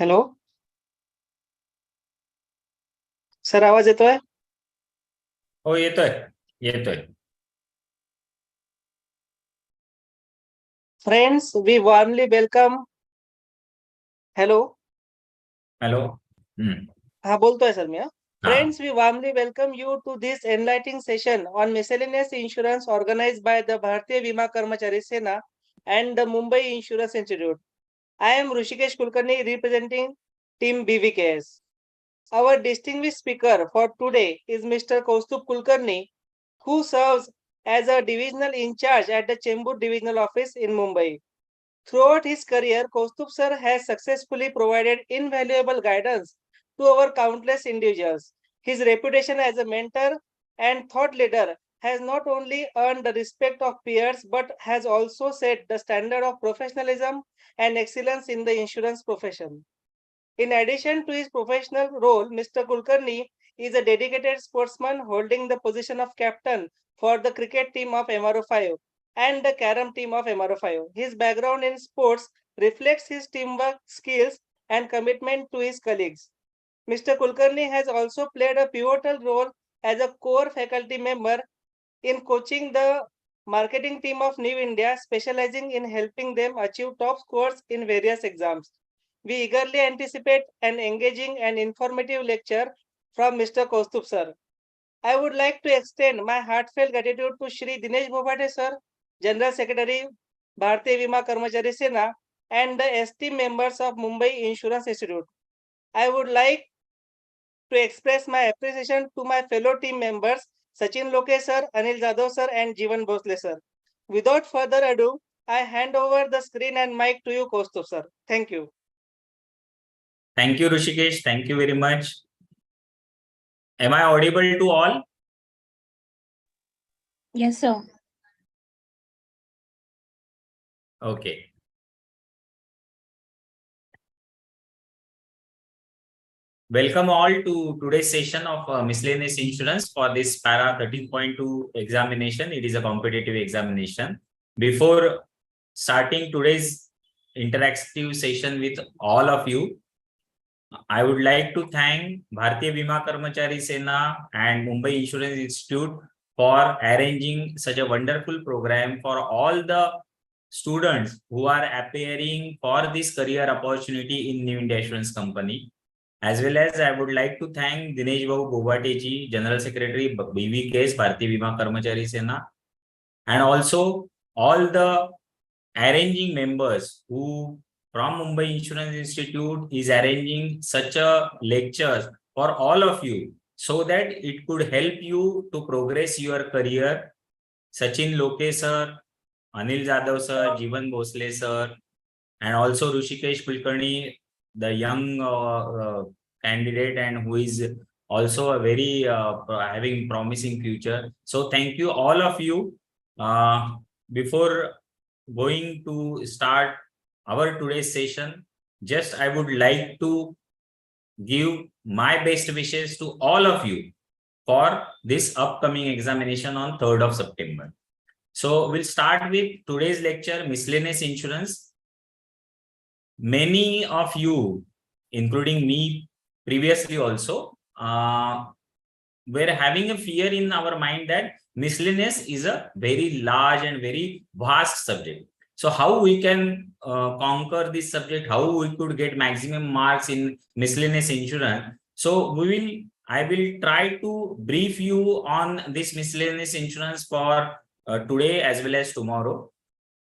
Hello sir, आवाज येतोय? हो, येतोय. Friends, we warmly welcome. Hello. हा, बोलतोय सर मी. Friends, we warmly welcome you to this enlightening session on miscellaneous insurance organized by the Bharatiya Bima Karmachari Sena and the Mumbai Insurance Institute. I am Rushikesh Kulkarni, representing team BVKS. Our distinguished speaker for today is Mr. Kaustubh Kulkarni, who serves as a divisional in charge at the Chembur Divisional Office in Mumbai. Throughout his career, Kaustubh sir has successfully provided invaluable guidance to our countless individuals. His reputation as a mentor and thought leader has not only earned the respect of peers but has also set the standard of professionalism and excellence in the insurance profession. In addition to his professional role, Mr. Kulkarni is a dedicated sportsman holding the position of captain for the cricket team of MRO5 and the carom team of MRO5. His background in sports reflects his teamwork skills and commitment to his colleagues. Mr. Kulkarni has also played a pivotal role as a core faculty member in coaching the marketing team of New India, specializing in helping them achieve top scores in various exams. We eagerly anticipate an engaging and informative lecture from Mr. Kaustubh sir. I would like to extend my heartfelt gratitude to Shri Dinesh Bobade sir, General Secretary, Bharatiya Bima Karmachari Sena, and the esteemed members of Mumbai Insurance Institute. I would like to express my appreciation to my fellow team members, Sachin Loke sir, Anil Jadhav sir, and Jeevan Bhosle sir. Without further ado, I hand over the screen and mic to you, Kaustubh sir. Thank you. Thank you, Rushikesh. Thank you very much. Am I audible to all? Yes, sir. Okay. Welcome all to today's session of miscellaneous insurance for this para 13.2 examination. It is a competitive examination. Before starting today's interactive session with all of you, I would like to thank Bharatiya Bima Karmachari Sena and Mumbai Insurance Institute for arranging such a wonderful program for all the students who are appearing for this career opportunity in New India Insurance Company. As well as I would like to thank Dinesh Bobate, General Secretary, BVKS, Bharatiya Bima Karmachari Sena, and also all the arranging members who from Mumbai Insurance Institute is arranging such a lectures for all of you so that it could help you to progress your career. Sachin Loke sir, Anil Jadhav sir, Jeevan Bhosle sir, and also Rushikesh Kulkarni, the young candidate and who is also a very having promising future. So thank you all of you. Before going to start our today's session, just I would like to give my best wishes to all of you for this upcoming examination on 3rd of September. So we'll start with today's lecture, Miscellaneous Insurance. Many of you, including me previously also, were having a fear in our mind that miscellaneous is a very large and very vast subject. So how we can conquer this subject, how we could get maximum marks in miscellaneous insurance. So I will try to brief you on this miscellaneous insurance for today as well as tomorrow.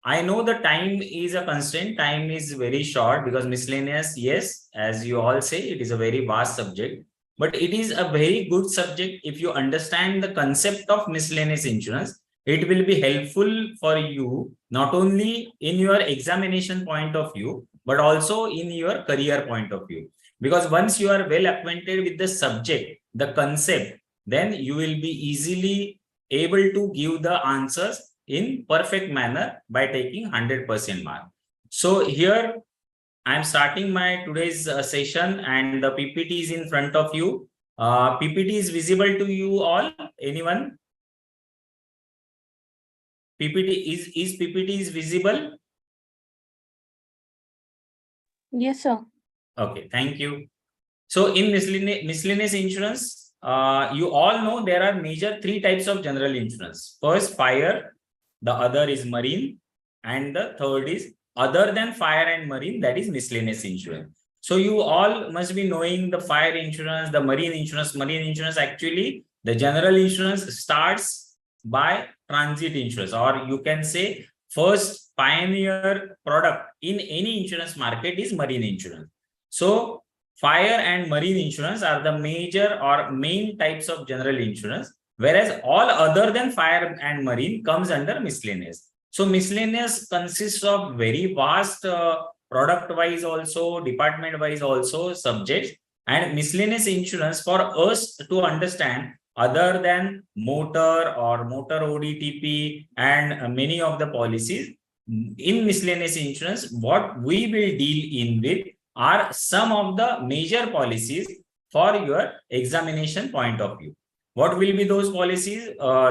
I know the time is a constraint. Time is very short because miscellaneous, yes, as you all say, it is a very vast subject. But it is a very good subject if you understand the concept of miscellaneous insurance. It will be helpful for you not only in your examination point of view, but also in your career point of view. Because once you are well acquainted with the subject, the concept, then you will be easily able to give the answers in perfect manner by taking 100% mark. So here I am starting my today's session and the PPT is in front of you. PPT is visible to you all. Anyone? PPT is PPT is visible? Yes, sir. Okay, thank you. So in miscellaneous insurance, you all know there are major three types of general insurance. First, fire, the other is marine, and the third is other than fire and marine, that is miscellaneous insurance. So you all must be knowing the fire insurance, the marine insurance. Marine insurance, actually, the general insurance starts by transit insurance, or you can say first pioneer product in any insurance market is marine insurance. So fire and marine insurance are the major or main types of general insurance, whereas all other than fire and marine comes under miscellaneous. So miscellaneous consists of very vast product wise also, department wise also subjects, and miscellaneous insurance for us to understand other than motor or motor ODTP and many of the policies in miscellaneous insurance, what we will deal in with are some of the major policies for your examination point of view. What will be those policies?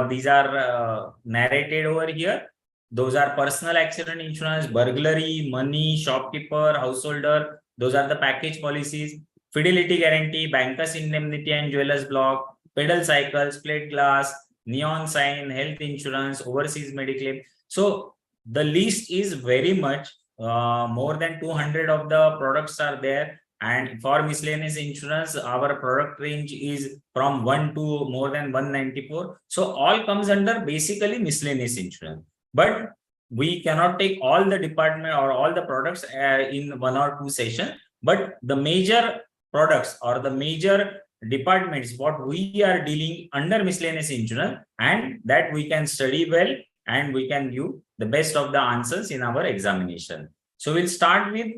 These are narrated over here. Those are personal accident insurance, burglary, money, shopkeeper, householder. Those are the package policies. Fidelity guarantee, bankers indemnity and jewelers block, pedal cycles, plate glass, neon sign, health insurance, overseas medical. So the list is very much more than 200 of the products are there, and for miscellaneous insurance our product range is from 1 to more than 194. So all comes under basically miscellaneous insurance, but we cannot take all the department or all the products in 1 or 2 sessions. But the major products or the major departments what we are dealing under miscellaneous insurance, and that we can study well and we can give the best of the answers in our examination. So we'll start with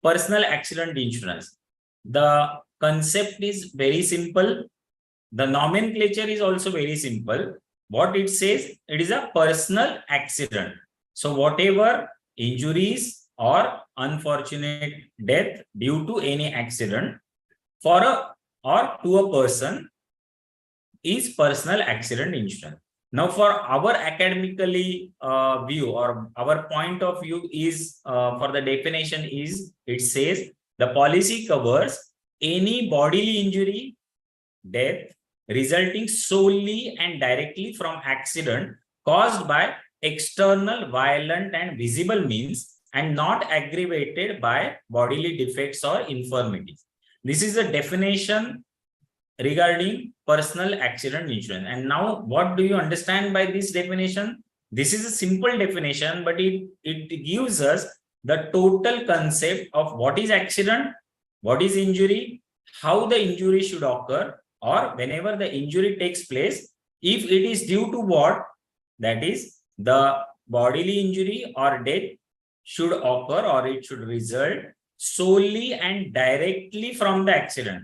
personal accident insurance. The concept is very simple. The nomenclature is also very simple. What it says, it is a personal accident. So whatever injuries or unfortunate death due to any accident for a or to a person is personal accident insurance. Now, for our academically view or our point of view is for the definition is it says the policy covers any bodily injury, death resulting solely and directly from accident caused by external, violent and visible means and not aggravated by bodily defects or infirmities. This is a definition regarding personal accident insurance. And now what do you understand by this definition? This is a simple definition, but it gives us the total concept of what is accident, what is injury, how the injury should occur, or whenever the injury takes place, if it is due to what, that is the bodily injury or death should occur or it should result solely and directly from the accident.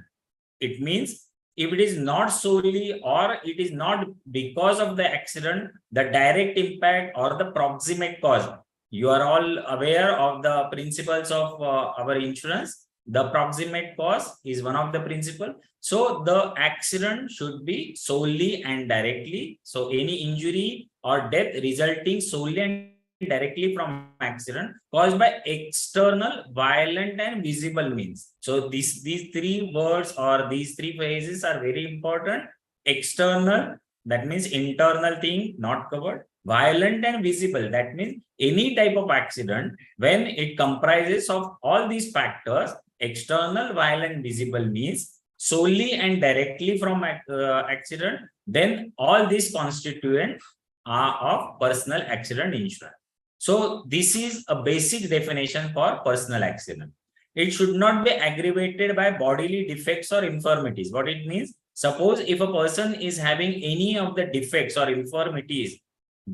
It means if it is not solely or it is not because of the accident, the direct impact or the proximate cause. You are all aware of the principles of our insurance. The proximate cause is one of the principles. So the accident should be solely and directly. So any injury or death resulting solely and directly from accident caused by external, violent and visible means. So these three words or these three phrases are very important. External, that means internal thing not covered. Violent and visible, that means any type of accident when it comprises of all these factors, external, violent, visible means solely and directly from accident, then all these constituent of personal accident insurance. So this is a basic definition for personal accident. It should not be aggravated by bodily defects or infirmities. What it means? Suppose if a person is having any of the defects or infirmities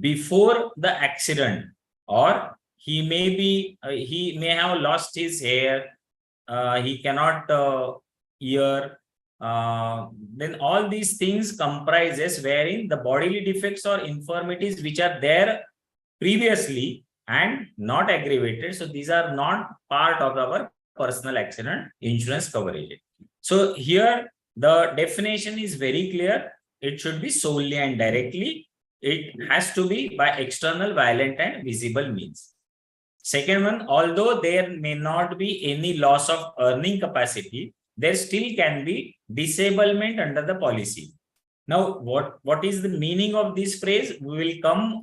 before the accident, or he may have lost his hair, he cannot hear, then all these things comprises wherein the bodily defects or infirmities which are there previously and not aggravated. So these are not part of our personal accident insurance coverage. So here the definition is very clear. It should be solely and directly. It has to be by external, violent and visible means. Second one, although there may not be any loss of earning capacity, there still can be disablement under the policy. Now, what is the meaning of this phrase? We will come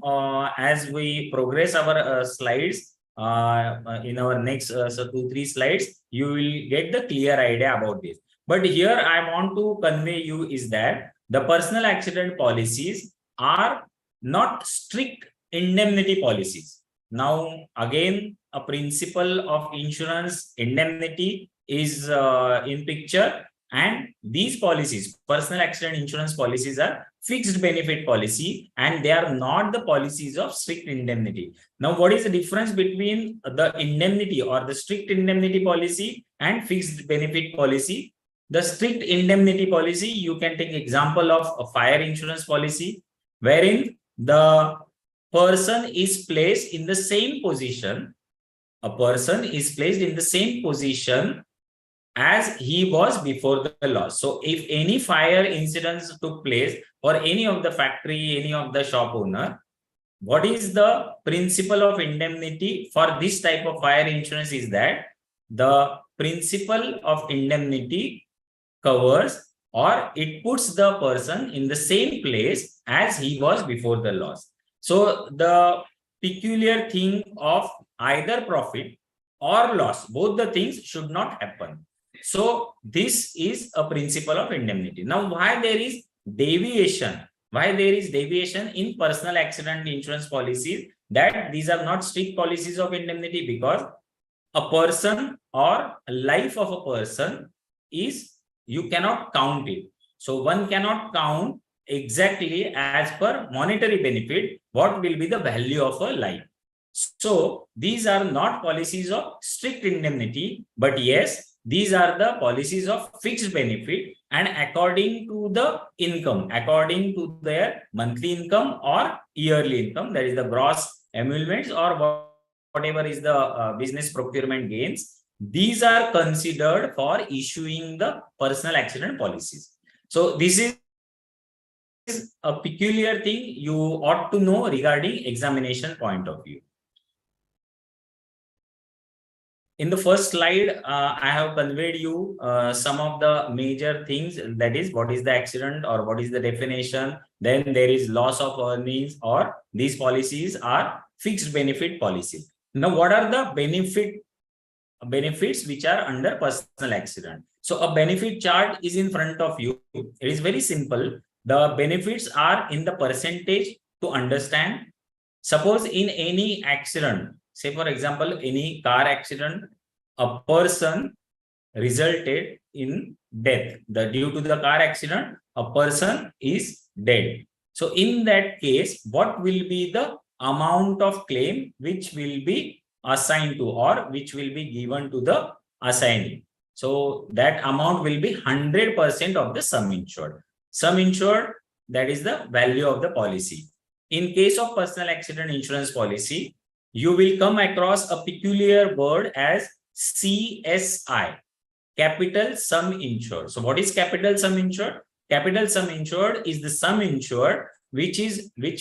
as we progress our slides in our next 2-3 slides. You will get the clear idea about this. But here I want to convey you is that the personal accident policies are not strict indemnity policies. Now, again, a principle of insurance indemnity is in picture. And these policies, personal accident insurance policies, are fixed benefit policy, and they are not the policies of strict indemnity. Now, what is the difference between the indemnity or the strict indemnity policy and fixed benefit policy? The strict indemnity policy, you can take example of a fire insurance policy, wherein the person is placed in the same position. A person is placed in the same position as he was before the loss. So if any fire incidents took place for any of the factory, any of the shop owner, what is the principle of indemnity for this type of fire insurance is that the principle of indemnity covers or it puts the person in the same place as he was before the loss. So the peculiar thing of either profit or loss, both the things should not happen. So this is a principle of indemnity. Now, why there is deviation? Why there is deviation in personal accident insurance policies that these are not strict policies of indemnity? Because a person or a life of a person is, you cannot count it. So one cannot count exactly as per monetary benefit what will be the value of a life. So these are not policies of strict indemnity, but yes, these are the policies of fixed benefit, and according to the income, according to their monthly income or yearly income, that is the gross emoluments or whatever is the business procurement gains, these are considered for issuing the personal accident policies. So this is a peculiar thing you ought to know regarding examination point of view. In the first slide, I have conveyed you some of the major things, that is what is the accident or what is the definition. Then there is loss of earnings, or these policies are fixed benefit policies. Now, what are the benefits which are under personal accident? So a benefit chart is in front of you. It is very simple. The benefits are in the percentage to understand. Suppose in any accident, say for example, any car accident, a person resulted in death. Due to the car accident, a person is dead. So in that case, what will be the amount of claim which will be assigned to, or which will be given to the assignee? So that amount will be 100% of the sum insured. Sum insured, that is the value of the policy. In case of personal accident insurance policy, you will come across a peculiar word as CSI, capital sum insured. So what is capital sum insured? Capital sum insured is the sum insured which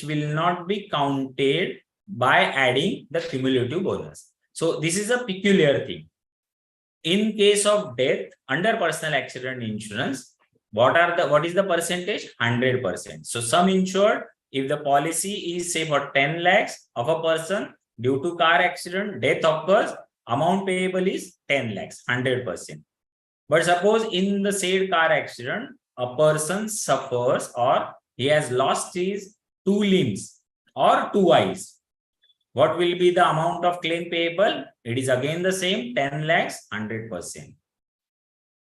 will not be counted by adding the cumulative bonus. So this is a peculiar thing. In case of death under personal accident insurance, what is the percentage? 100%. So sum insured, if the policy is say for 10 lakhs of a person, due to car accident, death occurs, amount payable is 10 lakhs, 100%. But suppose in the said car accident, a person suffers or he has lost his 2 limbs or 2 eyes. What will be the amount of claim payable? It is again the same, 10 lakhs, 100%.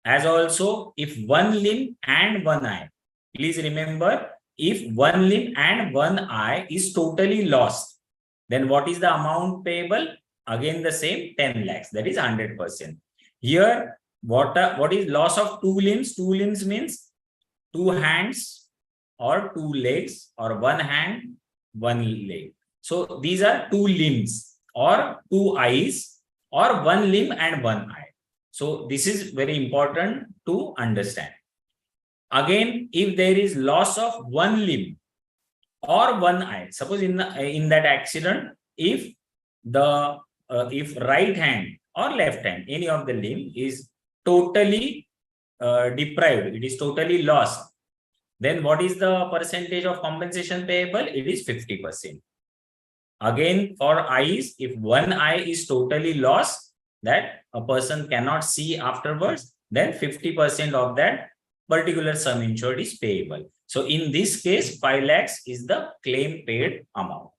As also, if 1 limb and 1 eye, please remember, if 1 limb and 1 eye is totally lost, then what is the amount payable? Again the same, 10 lakhs, that is 100%. Here, what is loss of 2 limbs? 2 limbs means 2 hands or 2 legs, or 1 hand, 1 leg. So these are 2 limbs or 2 eyes, or 1 limb and 1 eye. So this is very important to understand. Again, if there is loss of 1 limb or 1 eye, suppose in that accident, if the if right hand or left hand, any of the limb is totally deprived, it is totally lost, then what is the percentage of compensation payable? It is 50%. Again, for eyes, if one eye is totally lost, that a person cannot see afterwards, then 50% of that particular sum insured is payable. So in this case, 5 lakhs is the claim paid amount.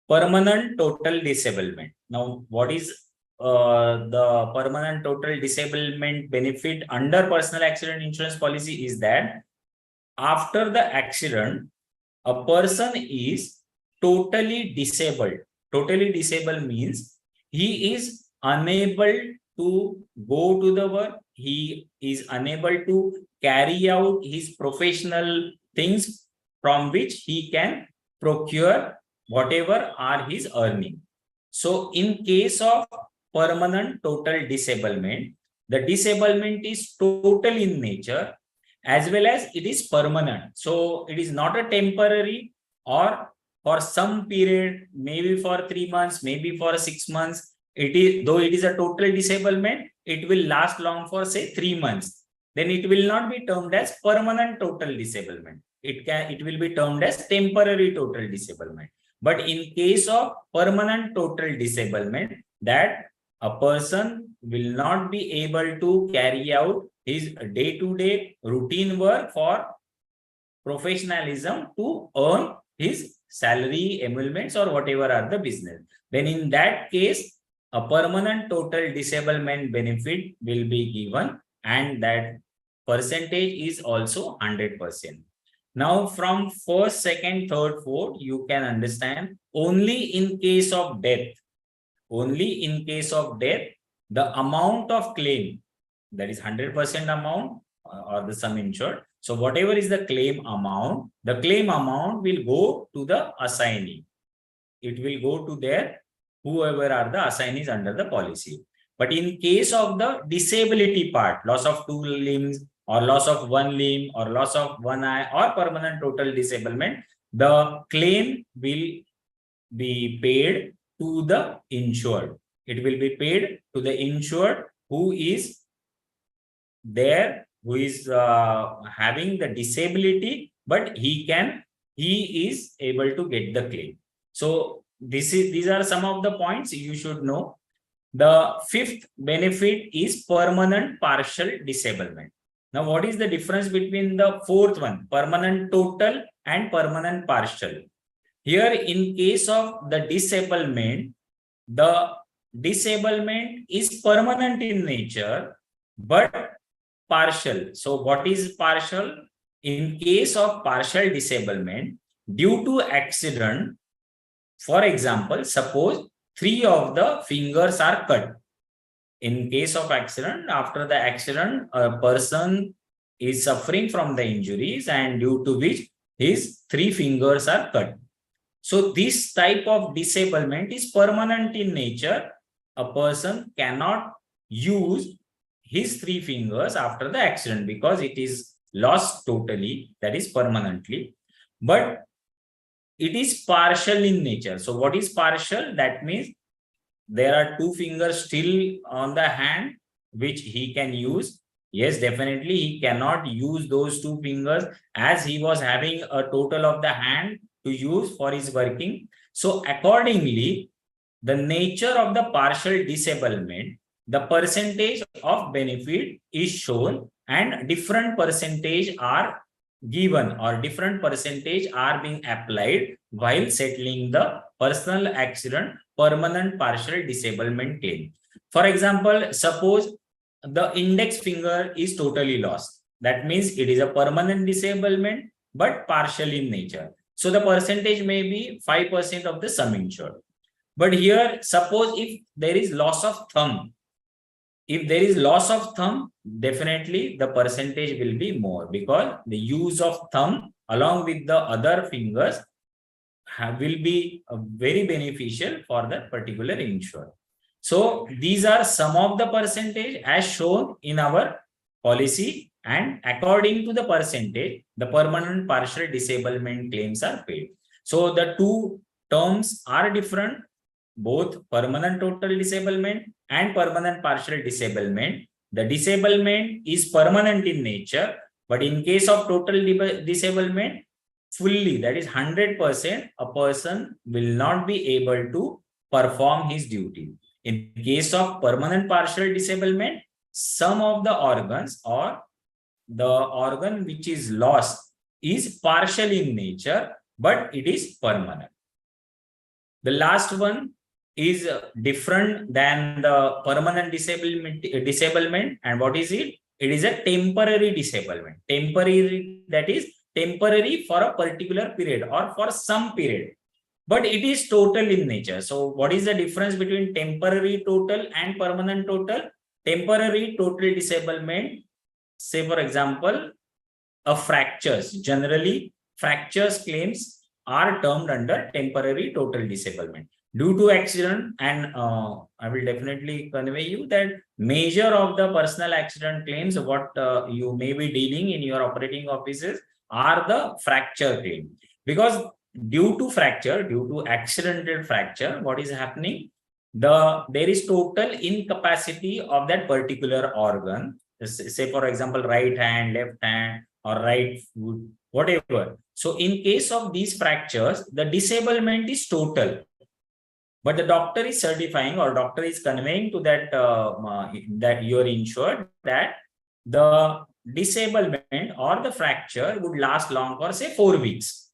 Permanent total disablement. Now, what is the permanent total disablement benefit under personal accident insurance policy is that after the accident, a person is totally disabled. Totally disabled means he is unable to go to the work. He is unable to carry out his professional things from which he can procure whatever are his earning. So in case of permanent total disablement, the disablement is total in nature as well as it is permanent. So it is not a temporary or for some period, maybe for 3 months, maybe for 6 months. It is, though it is a total disablement, it will last long for say 3 months. Then it will not be termed as permanent total disablement. It will be termed as temporary total disablement. But in case of permanent total disablement, that a person will not be able to carry out his day-to-day routine work for professionalism to earn his salary, emoluments, or whatever are the business. Then in that case, a permanent total disablement benefit will be given, and that percentage is also 100%. Now, from first, second, third, fourth, you can understand only in case of death. Only in case of death, the amount of claim, that is 100% amount or the sum insured. So whatever is the claim amount will go to the assignee. It will go to their whoever are the assignees under the policy. But in case of the disability part, loss of 2 limbs or loss of 1 limb or loss of 1 eye or permanent total disablement, the claim will be paid to the insured. It will be paid to the insured who is there, who is having the disability, but he is able to get the claim. So these are some of the points you should know. The fifth benefit is permanent partial disablement. Now, what is the difference between the fourth one, permanent total and permanent partial? Here, in case of the disablement is permanent in nature, but partial. So what is partial? In case of partial disablement, due to accident, for example, suppose 3 of the fingers are cut. In case of accident, after the accident, a person is suffering from the injuries and due to which his 3 fingers are cut. So this type of disablement is permanent in nature. A person cannot use his 3 fingers after the accident because it is lost totally, that is permanently. But it is partial in nature. So what is partial? That means there are 2 fingers still on the hand which he can use. Yes, definitely he cannot use those 2 fingers as he was having a total of the hand to use for his working. So accordingly, the nature of the partial disablement, the percentage of benefit is shown and different percentage are given or different percentage are being applied while settling the personal accident permanent partial disablement claim. For example, suppose the index finger is totally lost. That means it is a permanent disablement but partial in nature. So the percentage may be 5% of the sum insured. But here, suppose if there is loss of thumb, definitely the percentage will be more because the use of thumb along with the other fingers will be very beneficial for that particular insured. So these are some of the percentage as shown in our policy, and according to the percentage, the permanent partial disablement claims are paid. So the 2 terms are different. both permanent total disablement and permanent partial disablement. The disablement is permanent in nature, but in case of total disablement, fully, that is 100%, a person will not be able to perform his duty. In case of permanent partial disablement, some of the organs or the organ which is lost is partial in nature, but it is permanent. The last one is different than the permanent disablement. And what is it? It is a temporary disablement. Temporary, that is temporary for a particular period or for some period, but it is total in nature. So what is the difference between temporary total and permanent total? Temporary total disablement, say for example, a fractures. Generally, fractures claims are termed under temporary total disablement. Due to accident, and I will definitely convey you that major of the personal accident claims what you may be dealing in your operating offices are the fracture claim. Because due to fracture, due to accidental fracture, what is happening? There is total incapacity of that particular organ. Say for example, right hand, left hand, or right foot, whatever. So in case of these fractures, the disablement is total. But the doctor is certifying or doctor is conveying to that that you are insured that the disablement or the fracture would last long for say 4 weeks.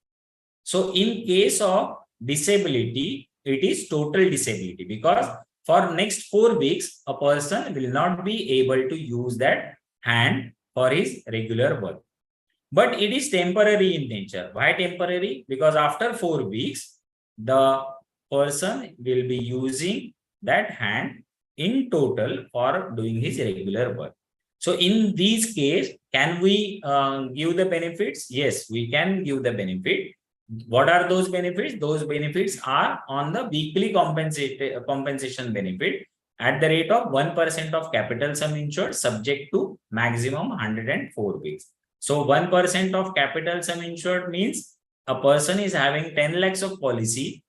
So in case of disability, it is total disability, because for next 4 weeks, a person will not be able to use that hand for his regular work. But it is temporary in nature. Why temporary? Because after 4 weeks, the person will be using that hand in total for doing his regular work. So in these case, can we give the benefits? Yes, we can give the benefit. What are those benefits? Those benefits are on the weekly compensation benefit at the rate of 1% of capital sum insured, subject to maximum 104 weeks. So 1% of capital sum insured means a person is having 10 lakhs of policy,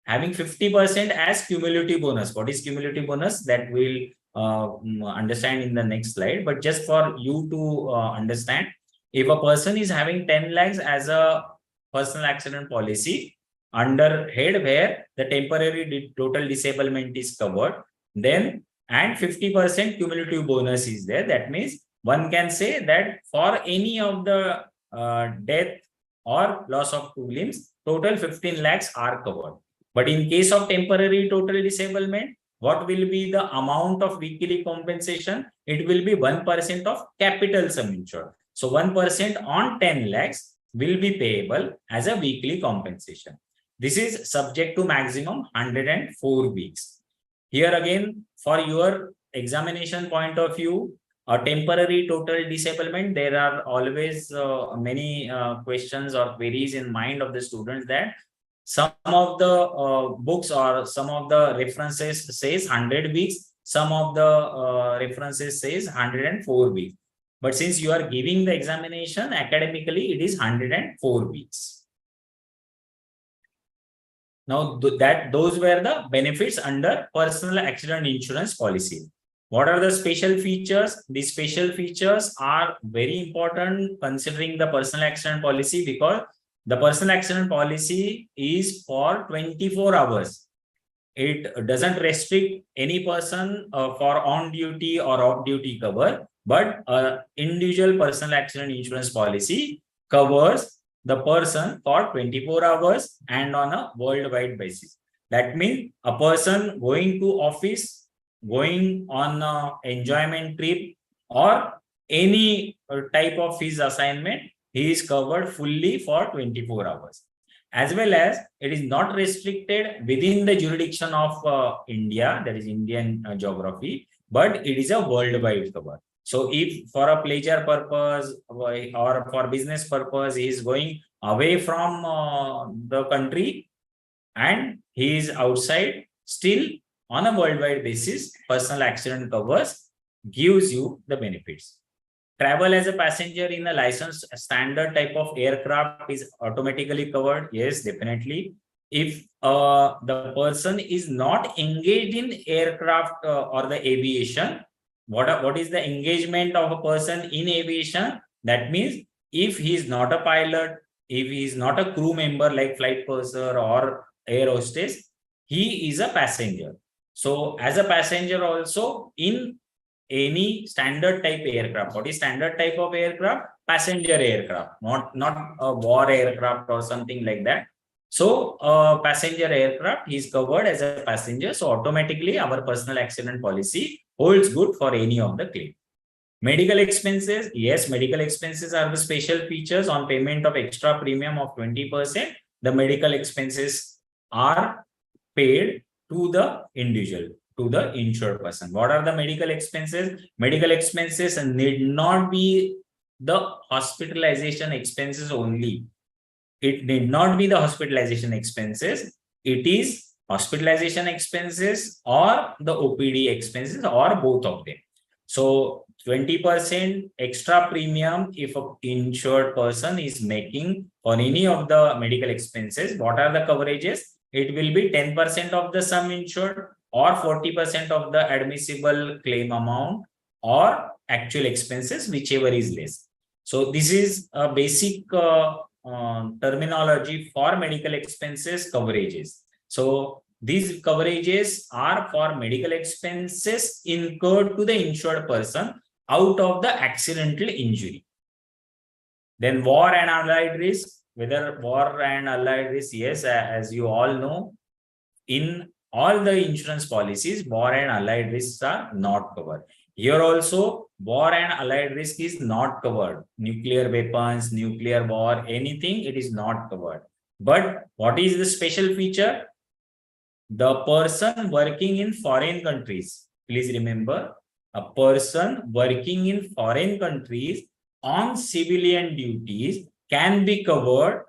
having 50% as cumulative bonus. What is cumulative bonus? That we'll understand in the next slide. But just for you to understand, if a person is having 10 lakhs as a personal accident policy under head where the temporary total disablement is covered, then and 50% cumulative bonus is there. That means one can say that for any of the death or loss of 2 limbs, total 15 lakhs are covered. But in case of temporary total disablement, what will be the amount of weekly compensation? It will be 1% of capital sum insured. So 1% on 10 lakhs will be payable as a weekly compensation. This is subject to maximum 104 weeks. Here again, for your examination point of view, a temporary total disablement, there are always many questions or queries in mind of the students that some of the books or some of the references says 100 weeks, some of the references says 104 weeks. But since you are giving the examination academically, it is 104 weeks. Now those were the benefits under personal accident insurance policy. What are the special features? These special features are very important considering the personal accident policy, because the personal accident policy is for 24 hours. It doesn't restrict any person for on duty or off duty cover, but individual personal accident insurance policy covers the person for 24 hours and on a worldwide basis. That means a person going to office, going on an enjoyment trip, or any type of his assignment, he is covered fully for 24 hours. As well as it is not restricted within the jurisdiction of India, that is Indian geography, but it is a worldwide cover. So if for a pleasure purpose or for business purpose, he is going away from the country and he is outside, still on a worldwide basis, personal accident covers gives you the benefits. Travel as a passenger in a licensed standard type of aircraft is automatically covered. Yes, definitely. if the person is not engaged in aircraft or the aviation, what is the engagement of a person in aviation? That means if he is not a pilot, if he is not a crew member like flight purser or air hostess, he is a passenger. So as a passenger also in any standard type aircraft. What is standard type of aircraft? Passenger aircraft, not a war aircraft or something like that. So passenger aircraft is covered as a passenger. So automatically our personal accident policy holds good for any of the claim. Medical expenses. Yes, medical expenses are the special features on payment of extra premium of 20%. The medical expenses are paid to the individual, to the insured person. What are the medical expenses? Medical expenses need not be the hospitalization expenses only. It need not be the hospitalization expenses. It is hospitalization expenses or the OPD expenses or both of them. So 20% extra premium if an insured person is making for any of the medical expenses. What are the coverages? It will be 10% of the sum insured or 40% of the admissible claim amount or actual expenses, whichever is less. So this is a basic terminology for medical expenses coverages. So these coverages are for medical expenses incurred to the insured person out of the accidental injury. Then war and allied risk, whether war and allied risk, yes, as you all know, in all the insurance policies, war and allied risks are not covered. Here also, war and allied risk is not covered. Nuclear weapons, nuclear war, anything, it is not covered. But what is the special feature? The person working in foreign countries, please remember, a person working in foreign countries on civilian duties can be covered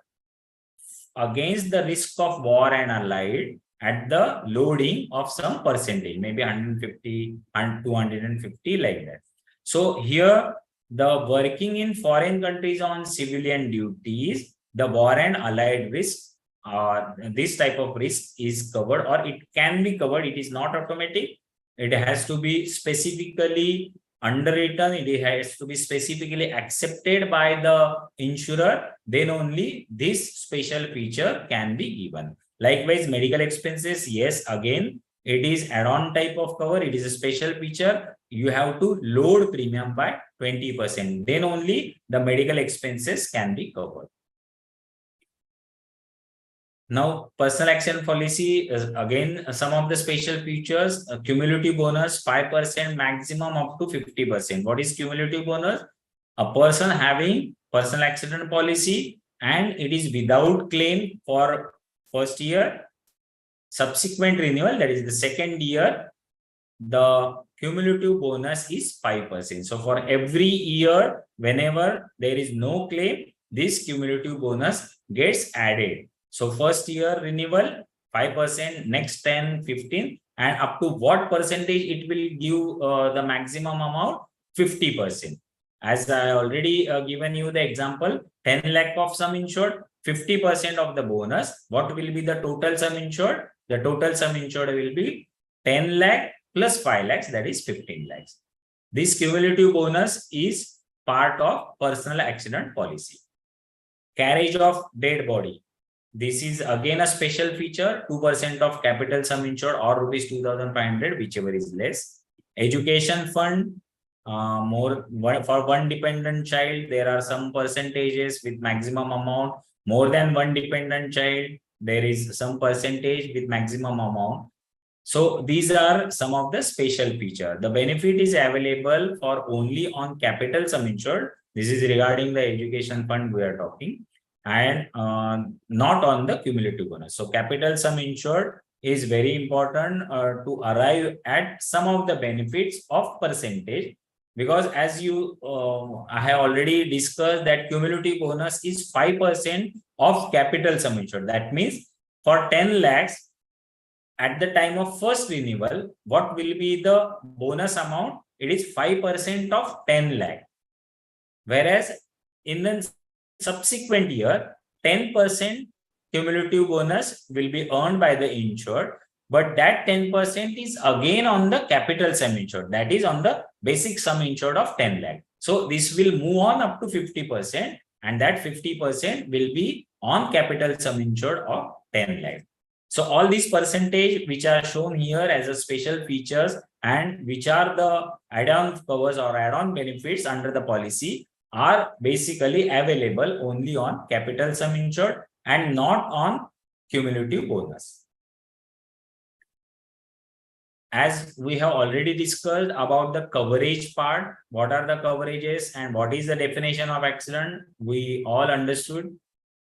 against the risk of war and allied at the loading of some percentage, maybe 150 and 250 like that. So here the working in foreign countries on civilian duties, the war and allied risk, this type of risk is covered or it can be covered. It is not automatic. It has to be specifically underwritten. It has to be specifically accepted by the insurer. Then only this special feature can be given. Likewise, medical expenses, yes, again, it is add-on type of cover. It is a special feature. You have to load premium by 20%. Then only the medical expenses can be covered. Now, personal accident policy is again some of the special features. Cumulative bonus 5% maximum up to 50%. What is cumulative bonus? A person having personal accident policy and it is without claim for first year. Subsequent renewal, that is the second year, the cumulative bonus is 5%. So for every year, whenever there is no claim, this cumulative bonus gets added. So first year renewal, 5%, next 10, 15, and up to what percentage it will give the maximum amount? 50%. As I already given you the example, 10 lakh of sum insured, 50% of the bonus. What will be the total sum insured? The total sum insured will be 10 lakh plus 5 lakhs, that is 15 lakhs. This cumulative bonus is part of personal accident policy. Carriage of dead body. This is again a special feature, 2% of capital sum insured or rupees 2,500, whichever is less. Education fund, for one dependent child, there are some percentages with maximum amount. More than one dependent child, there is some percentage with maximum amount. So these are some of the special features. The benefit is available for only on capital sum insured. This is regarding the education fund we are talking, and not on the cumulative bonus. So capital sum insured is very important to arrive at some of the benefits of percentage, because as you I have already discussed that cumulative bonus is 5% of capital sum insured. That means for 10 lakhs at the time of first renewal, what will be the bonus amount? It is 5% of 10 lakh. Whereas in the subsequent year, 10% cumulative bonus will be earned by the insured, but that 10% is again on the capital sum insured, that is on the basic sum insured of 10 lakh. So this will move on up to 50%, and that 50% will be on capital sum insured of 10 lakh. So all these percentage which are shown here as a special features and which are the add-on covers or add-on benefits under the policy are basically available only on capital sum insured and not on cumulative bonus. As we have already discussed about the coverage part, what are the coverages and what is the definition of accident, we all understood.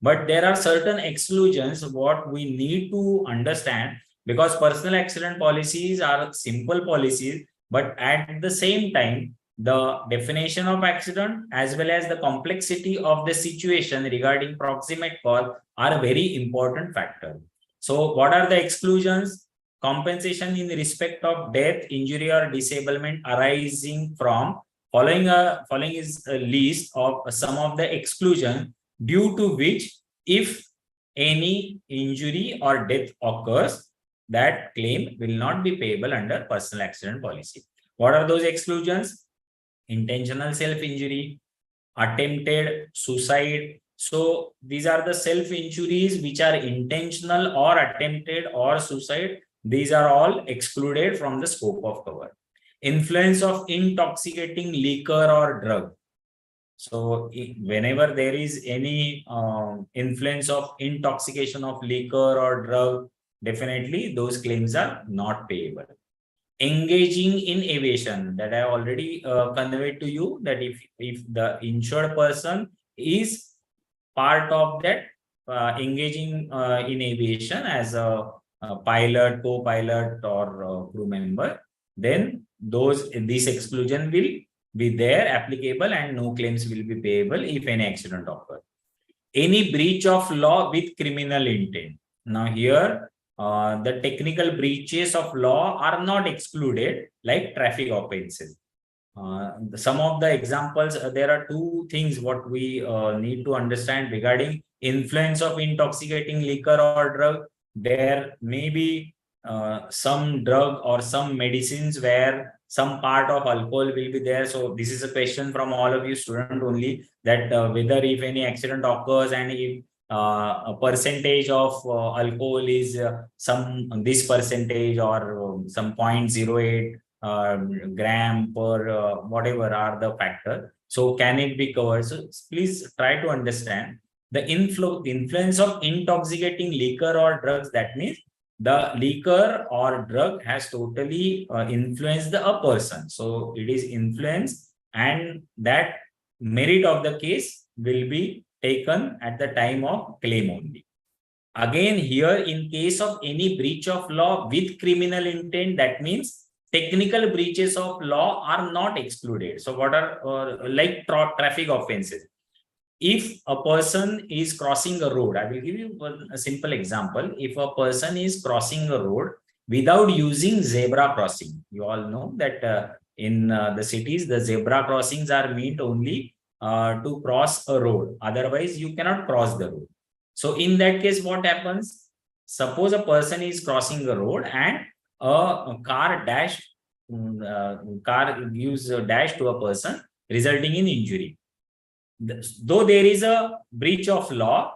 But there are certain exclusions what we need to understand, because personal accident policies are simple policies, but at the same time, the definition of accident as well as the complexity of the situation regarding proximate cause are a very important factor. So what are the exclusions? Compensation in respect of death, injury or disablement arising from following is a list of some of the exclusion due to which if any injury or death occurs, that claim will not be payable under personal accident policy. What are those exclusions? Intentional self-injury, attempted suicide. So these are the self-injuries which are intentional or attempted or suicide. These are all excluded from the scope of cover. Influence of intoxicating liquor or drug. So whenever there is any influence of intoxication of liquor or drug, definitely those claims are not payable. Engaging in aviation, that I already conveyed to you, that if the insured person is part of that engaging in aviation as a pilot, co-pilot or crew member, then this exclusion will be there applicable and no claims will be payable if any accident occurs. Any breach of law with criminal intent. Now here the technical breaches of law are not excluded like traffic offenses. Some of the examples, there are two things what we need to understand regarding influence of intoxicating liquor or drug. There may be some drug or some medicines where some part of alcohol will be there. So this is a question from all of you students only, that whether if any accident occurs and if a percentage of alcohol is this percentage or some 0.08 gram per whatever are the factor. So can it be covered? So please try to understand the influence of intoxicating liquor or drugs. That means the liquor or drug has totally influenced a person. So it is influence, and that merit of the case will be taken at the time of claim only. Again, here in case of any breach of law with criminal intent, that means technical breaches of law are not excluded. So what are like traffic offenses? If a person is crossing a road, I will give you a simple example. If a person is crossing a road without using zebra crossing, you all know that in the cities, the zebra crossings are meant only to cross a road. Otherwise, you cannot cross the road. So in that case, what happens? Suppose a person is crossing a road and a car gives a dash to a person, resulting in injury. Though there is a breach of law,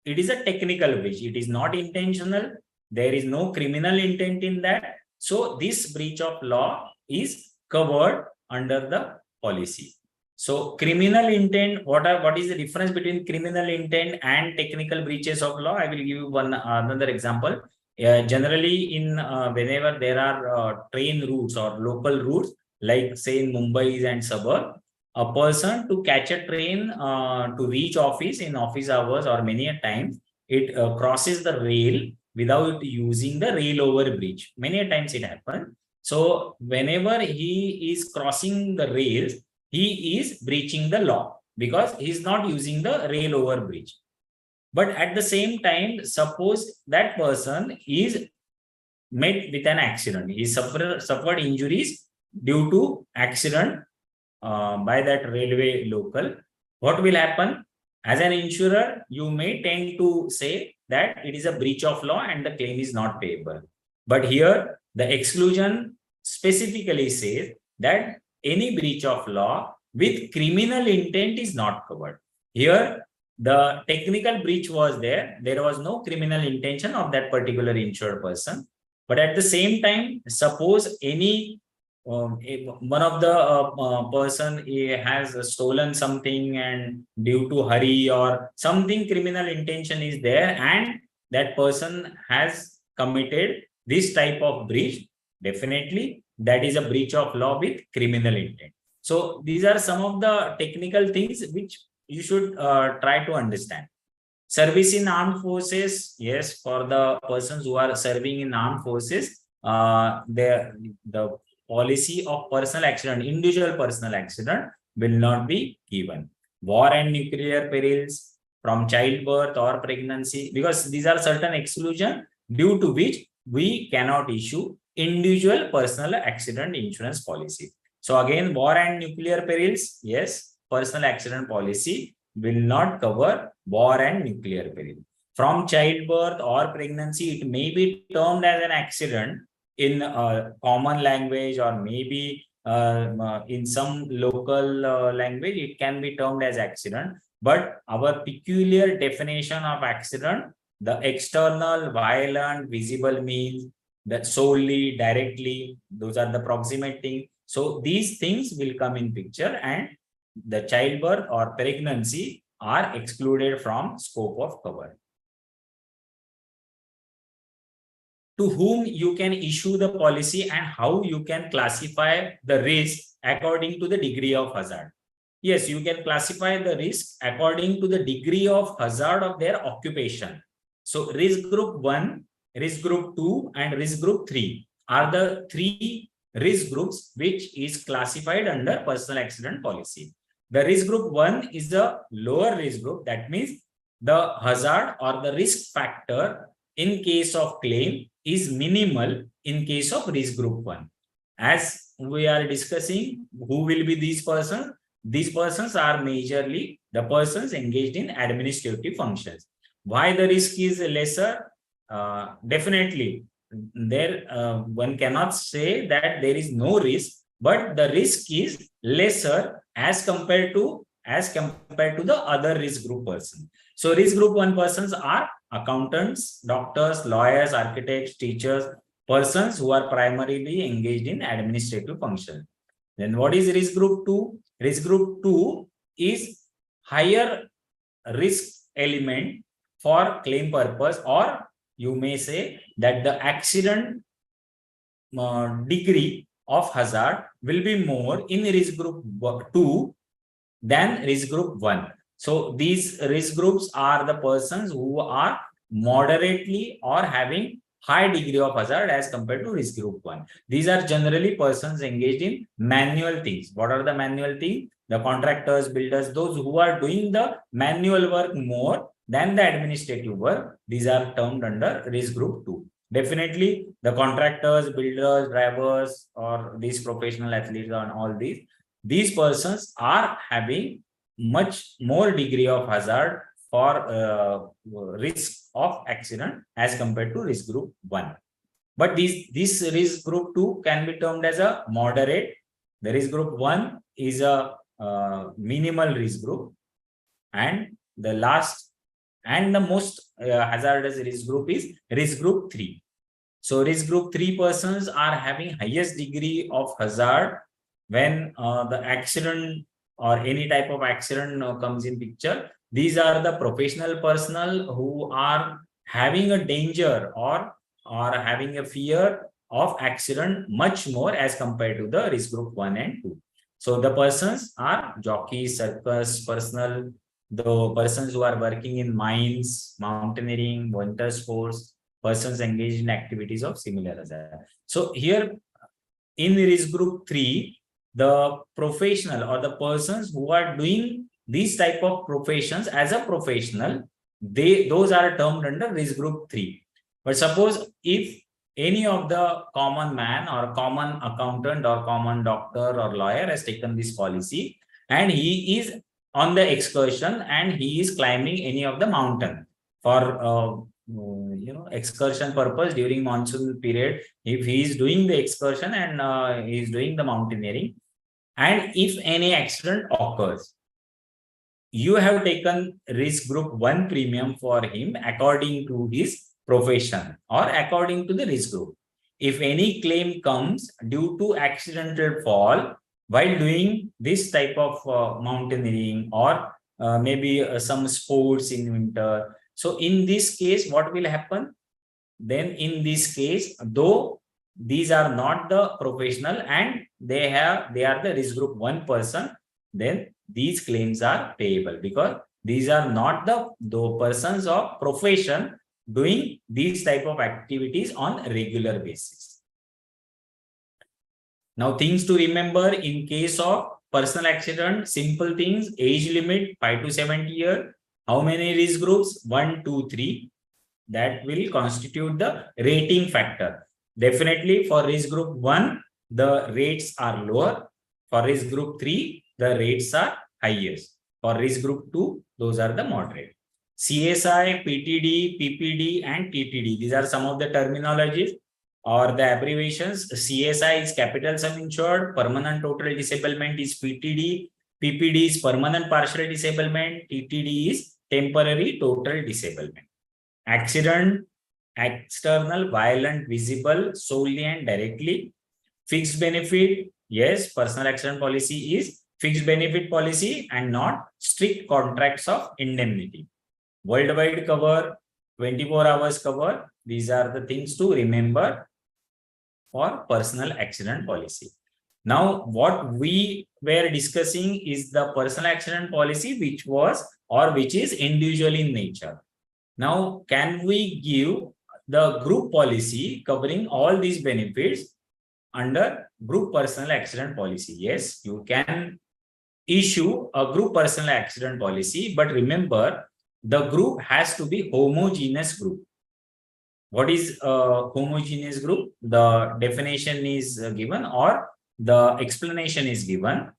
it is a technical breach. It is not intentional. There is no criminal intent in that. So this breach of law is covered under the policy. So criminal intent, what is the difference between criminal intent and technical breaches of law? I will give you another example. Generally, in whenever there are train routes or local routes, like say in Mumbai and suburb, a person to catch a train to reach office in office hours or many a times, it crosses the rail without using the rail over bridge. Many a times it happens. So whenever he is crossing the rails, he is breaching the law because he is not using the rail over bridge. But at the same time, suppose that person is met with an accident. He suffered injuries due to accident by that railway local. What will happen? As an insurer, you may tend to say that it is a breach of law and the claim is not payable. But here, the exclusion specifically says that any breach of law with criminal intent is not covered. Here, the technical breach was there. There was no criminal intention of that particular insured person. But at the same time, suppose any one of the person has stolen something and due to hurry or something criminal intention is there and that person has committed this type of breach, definitely that is a breach of law with criminal intent. So these are some of the technical things which you should try to understand. Service in armed forces, yes, for the persons who are serving in armed forces, the policy of personal accident, individual personal accident will not be given. War and nuclear perils from childbirth or pregnancy, because these are certain exclusions due to which we cannot issue individual personal accident insurance policy. So again, war and nuclear perils, yes, personal accident policy will not cover war and nuclear peril. From childbirth or pregnancy, it may be termed as an accident in common language, or maybe in some local language, it can be termed as accident. But our peculiar definition of accident, the external, violent, visible means, that solely, directly, those are the proximate things. So these things will come in picture, and the childbirth or pregnancy are excluded from scope of cover. To whom you can issue the policy and how you can classify the risk according to the degree of hazard. Yes, you can classify the risk according to the degree of hazard of their occupation. So risk group 1, risk group 2 and risk group 3 are the three risk groups which is classified under personal accident policy. The risk group 1 is the lower risk group. That means the hazard or the risk factor in case of claim is minimal in case of risk group 1. As we are discussing, who will be these persons? These persons are majorly the persons engaged in administrative functions. Why the risk is lesser? Definitely, there one cannot say that there is no risk, but the risk is lesser as compared to the other risk group person. So risk group 1 persons are accountants, doctors, lawyers, architects, teachers, persons who are primarily engaged in administrative function. Then what is risk group 2? Risk group 2 is higher risk element for claim purpose, or you may say that the accident degree of hazard will be more in risk group 2 than risk group 1. So these risk groups are the persons who are moderately or having high degree of hazard as compared to risk group 1. These are generally persons engaged in manual things. What are the manual things? The contractors, builders, those who are doing the manual work more than the administrative work. These are termed under risk group 2. Definitely the contractors, builders, drivers, or these professional athletes and all these persons are having much more degree of hazard for risk of accident as compared to risk group 1. But this risk group 2 can be termed as a moderate. The risk group 1 is a minimal risk group, and the last and the most hazardous risk group is risk group 3. So risk group 3 persons are having highest degree of hazard when the accident or any type of accident comes in picture. These are the professional personnel who are having a danger or having a fear of accident much more as compared to the risk group 1 and 2. So the persons are jockeys, circus personnel, the persons who are working in mines, mountaineering, winter sports, persons engaged in activities of similar hazard. So here in risk group 3, the professional or the persons who are doing these type of professions as a professional, those are termed under risk group 3. But suppose if any of the common man or common accountant or common doctor or lawyer has taken this policy and he is on the excursion and he is climbing any of the mountain for excursion purpose during monsoon period. If he is doing the excursion and he is doing the mountaineering, and if any accident occurs, you have taken risk group 1 premium for him according to his profession or according to the risk group. If any claim comes due to accidental fall while doing this type of mountaineering or maybe some sports in winter, so in this case, what will happen? Then in this case, though these are not the professional and they are the risk group 1 person, then these claims are payable because these are not the persons of profession doing these type of activities on a regular basis. Now, things to remember in case of personal accident, simple things: age limit 5 to 70 years. How many risk groups? 1, 2, 3. That will constitute the rating factor. Definitely for risk group 1, the rates are lower. For risk group 3, the rates are highest. For risk group 2, those are the moderate. CSI, PTD, PPD, and TTD. These are some of the terminologies or the abbreviations. CSI is capital sum insured, permanent total disablement is PTD, PPD is permanent partial disablement, TTD is temporary total disablement. Accident, external, violent, visible, solely and directly. Fixed benefit, yes, personal accident policy is fixed benefit policy and not strict contracts of indemnity. Worldwide cover, 24 hours cover. These are the things to remember for personal accident policy. Now, what we were discussing is the personal accident policy which is individual in nature. Now, can we give the group policy covering all these benefits under group personal accident policy? Yes, you can issue a group personal accident policy, but remember, the group has to be homogeneous group. What is a homogeneous group? The definition is given or the explanation is given.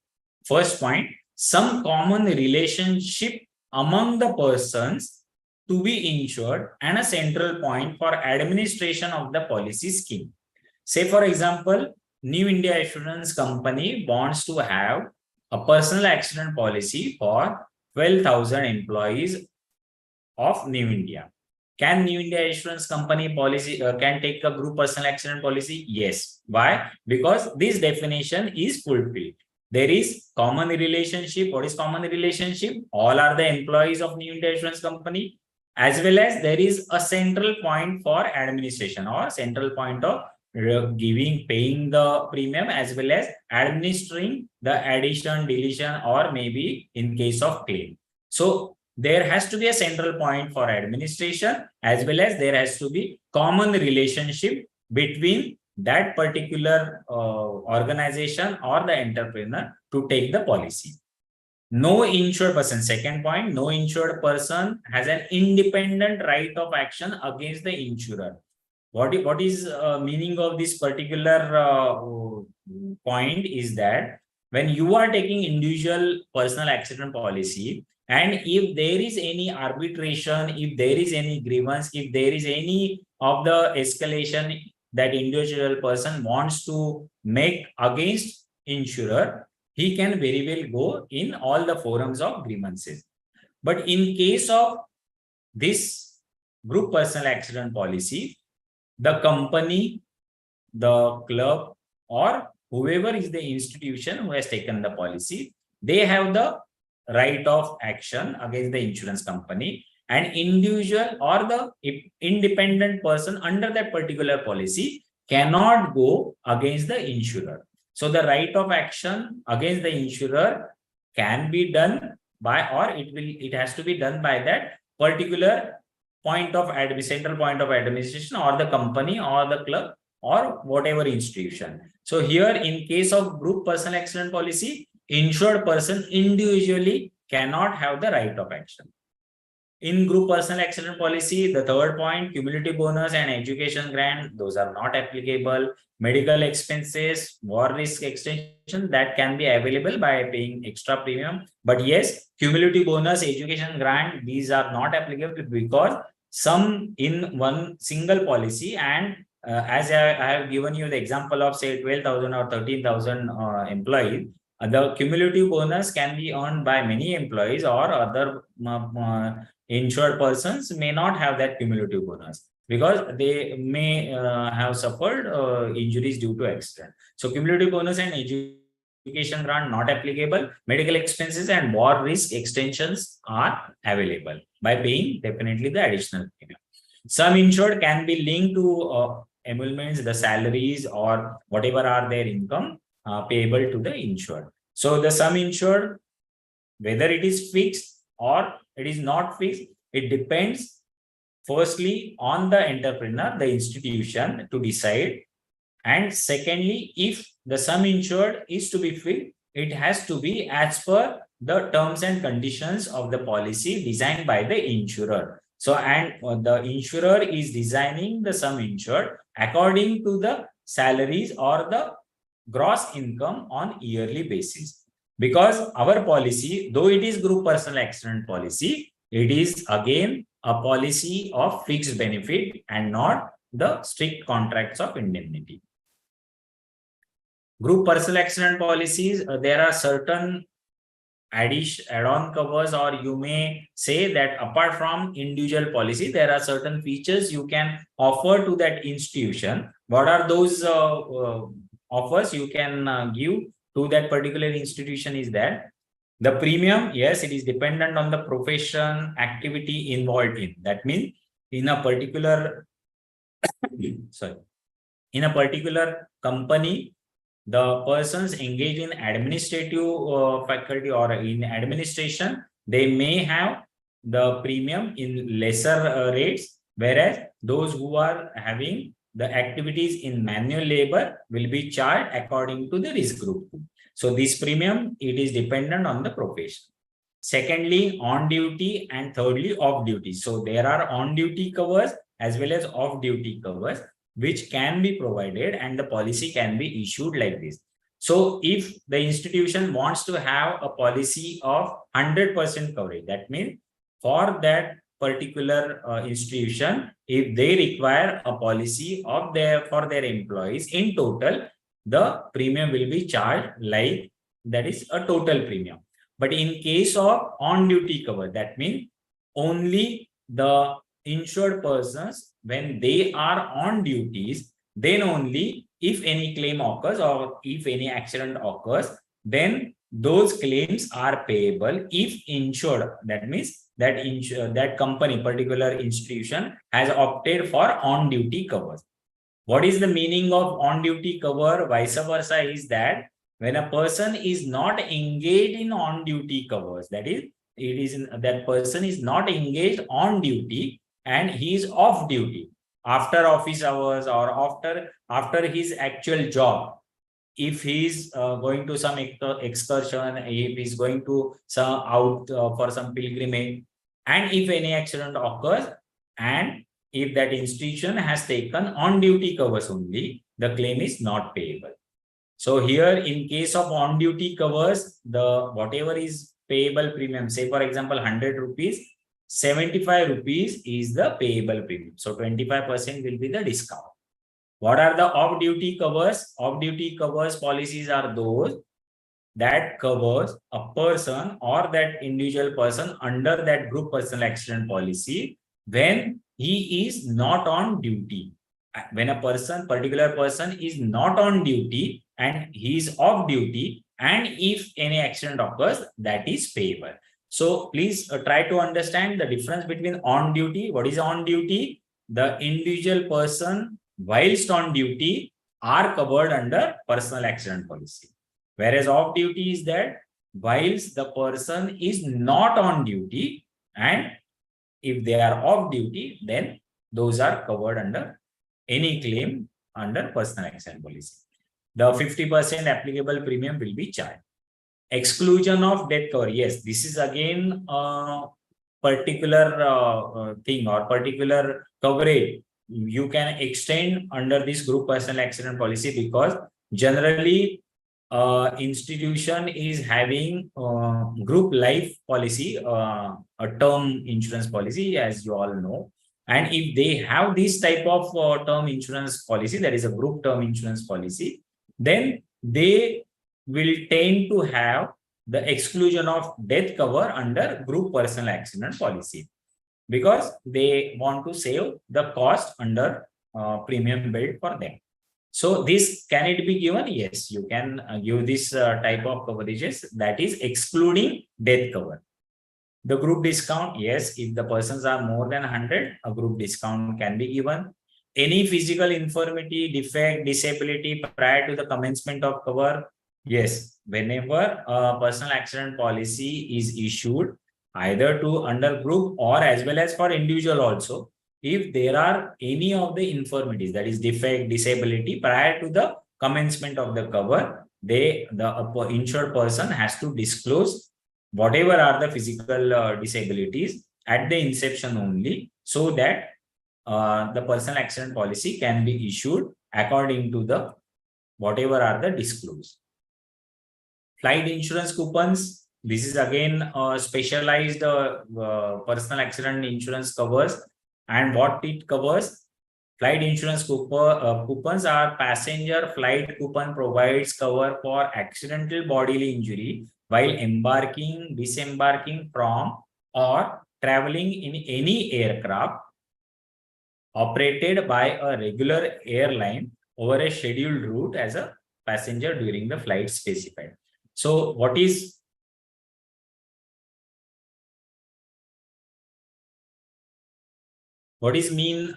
First point, some common relationship among the persons to be insured and a central point for administration of the policy scheme. Say, for example, New India Insurance Company wants to have a personal accident policy for 12,000 employees of New India. Can New India Insurance Company policy can take a group personal accident policy? Yes. Why? Because this definition is fulfilled. There is common relationship. What is common relationship? All are the employees of New India Insurance Company, as well as there is a central point for administration or central point of paying the premium as well as administering the addition, deletion, or maybe in case of claim. So there has to be a central point for administration as well as there has to be common relationship between that particular organization or the entrepreneur to take the policy. No insured person, second point, no insured person has an independent right of action against the insurer. What is meaning of this particular point is that when you are taking individual personal accident policy, and if there is any arbitration, if there is any grievance, if there is any of the escalation that individual person wants to make against insurer, he can very well go in all the forums of grievances. But in case of this group personal accident policy, the company, the club, or whoever is the institution who has taken the policy, they have the right of action against the insurance company, and individual or the independent person under that particular policy cannot go against the insurer. So the right of action against the insurer can be done by, or it has to be done by that particular point of central point of administration or the company or the club or whatever institution. So here in case of group personal accident policy, insured person individually cannot have the right of action. In group personal accident policy, the third point, cumulative bonus and education grant, those are not applicable. Medical expenses, war risk extension, that can be available by paying extra premium. But yes, cumulative bonus, education grant, these are not applicable because some in one single policy, and as I have given you the example of say 12,000 or 13,000 employees, the cumulative bonus can be earned by many employees or other insured persons may not have that cumulative bonus because they may have suffered injuries due to accident. So cumulative bonus and education grant not applicable. Medical expenses and war risk extensions are available by paying definitely the additional premium. Some insured can be linked to emoluments, the salaries or whatever are their income payable to the insured. So the sum insured, whether it is fixed or it is not fixed, it depends firstly on the entrepreneur, the institution to decide. And secondly, if the sum insured is to be fixed, it has to be as per the terms and conditions of the policy designed by the insurer. So, and the insurer is designing the sum insured according to the salaries or the gross income on yearly basis. Because our policy, though it is group personal accident policy, it is again a policy of fixed benefit and not the strict contracts of indemnity. Group personal accident policies, there are certain add-on covers, or you may say that apart from individual policy, there are certain features you can offer to that institution. What are those offers you can give to that particular institution is that the premium, yes, it is dependent on the profession activity involved in. That means in a particular, sorry, in a particular company, the persons engaged in administrative faculty or in administration, they may have the premium in lesser rates, whereas those who are having the activities in manual labor will be charged according to the risk group. So this premium, it is dependent on the profession. Secondly, on duty, and thirdly, off duty. So there are on duty covers as well as off duty covers, which can be provided and the policy can be issued like this. So if the institution wants to have a policy of 100% coverage, that means for that particular institution, if they require a policy of for their employees in total, the premium will be charged like that is a total premium. But in case of on-duty cover, that means only the insured persons, when they are on duties, then only if any claim occurs or if any accident occurs, then those claims are payable if insured. That means that that company, particular institution has opted for on-duty covers. What is the meaning of on-duty cover? Vice versa is that when a person is not engaged in on-duty covers, that is, that person is not engaged on duty and he is off duty after office hours or after his actual job. If he is going to some excursion, if he is going to some out for some pilgrimage, and if any accident occurs, and if that institution has taken on-duty covers only, the claim is not payable. So here, in case of on-duty covers, the whatever is payable premium, say for example 100 rupees, 75 rupees is the payable premium. So 25% will be the discount. What are the off-duty covers? Off-duty covers policies are those that covers a person or that individual person under that group personal accident policy when he is not on duty. When a particular person is not on duty and he is off duty, and if any accident occurs, that is payable. So please try to understand the difference between on duty. What is on duty? The individual person whilst on duty are covered under personal accident policy. Whereas off duty is that whilst the person is not on duty, and if they are off duty, then those are covered under any claim under personal accident policy. The 50% applicable premium will be charged. Exclusion of death cover. Yes, this is again particular thing or particular coverage you can extend under this group personal accident policy, because generally institution is having group life policy, a term insurance policy, as you all know. And if they have this type of term insurance policy, that is a group term insurance policy, then they will tend to have the exclusion of death cover under group personal accident policy, because they want to save the cost under premium billed for them. So this, can it be given? Yes, you can give this type of coverages, that is excluding death cover. The group discount, yes, if the persons are more than 100, a group discount can be given. Any physical infirmity, defect, disability prior to the commencement of cover, yes, whenever a personal accident policy is issued, either to under group or as well as for individual also, if there are any of the infirmities, that is defect, disability prior to the commencement of the cover, the insured person has to disclose whatever are the physical disabilities at the inception only, so that the personal accident policy can be issued according to the whatever are the disclosed. Flight insurance coupons, this is again specialized personal accident insurance covers, and what it covers. Flight insurance coupons are passenger flight coupon provides cover for accidental bodily injury while embarking, disembarking from, or traveling in any aircraft operated by a regular airline over a scheduled route as a passenger during the flight specified. So what is meaning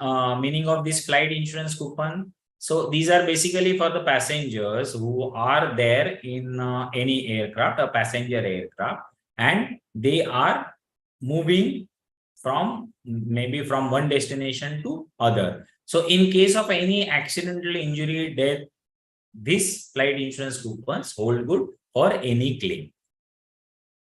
of this flight insurance coupon? So these are basically for the passengers who are there in any aircraft, a passenger aircraft, and they are moving from maybe from one destination to other. So in case of any accidental injury, death, this flight insurance coupons hold good for any claim.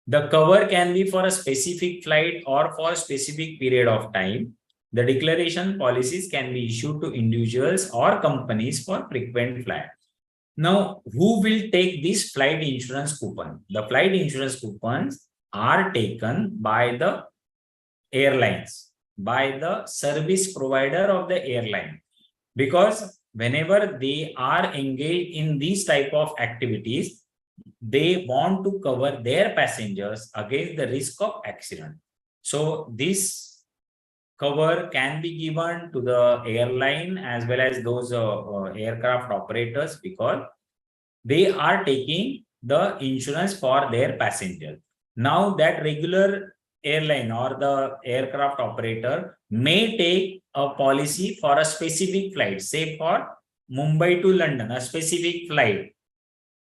The cover can be for a specific flight or for a specific period of time. The declaration policies can be issued to individuals or companies for frequent flight. Now, who will take this flight insurance coupon? The flight insurance coupons are taken by the airlines, by the service provider of the airline, because whenever they are engaged in these type of activities, they want to cover their passengers against the risk of accident. So this cover can be given to the airline as well as those aircraft operators, because they are taking the insurance for their passenger. Now that regular airline or the aircraft operator may take a policy for a specific flight, say for Mumbai to London, a specific flight.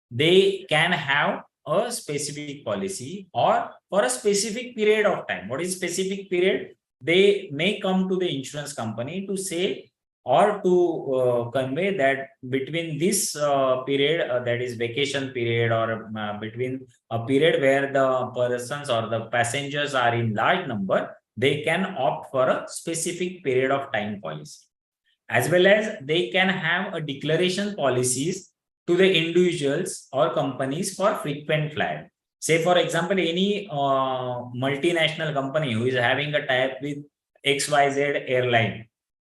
They can have a specific policy or for a specific period of time. What is specific period? They may come to the insurance company to say or to convey that between this period, that is vacation period, or between a period where the persons or the passengers are in large number, they can opt for a specific period of time policy. As well as they can have a declaration policies to the individuals or companies for frequent flight. Say, for example, any multinational company who is having a tie-up with XYZ airline,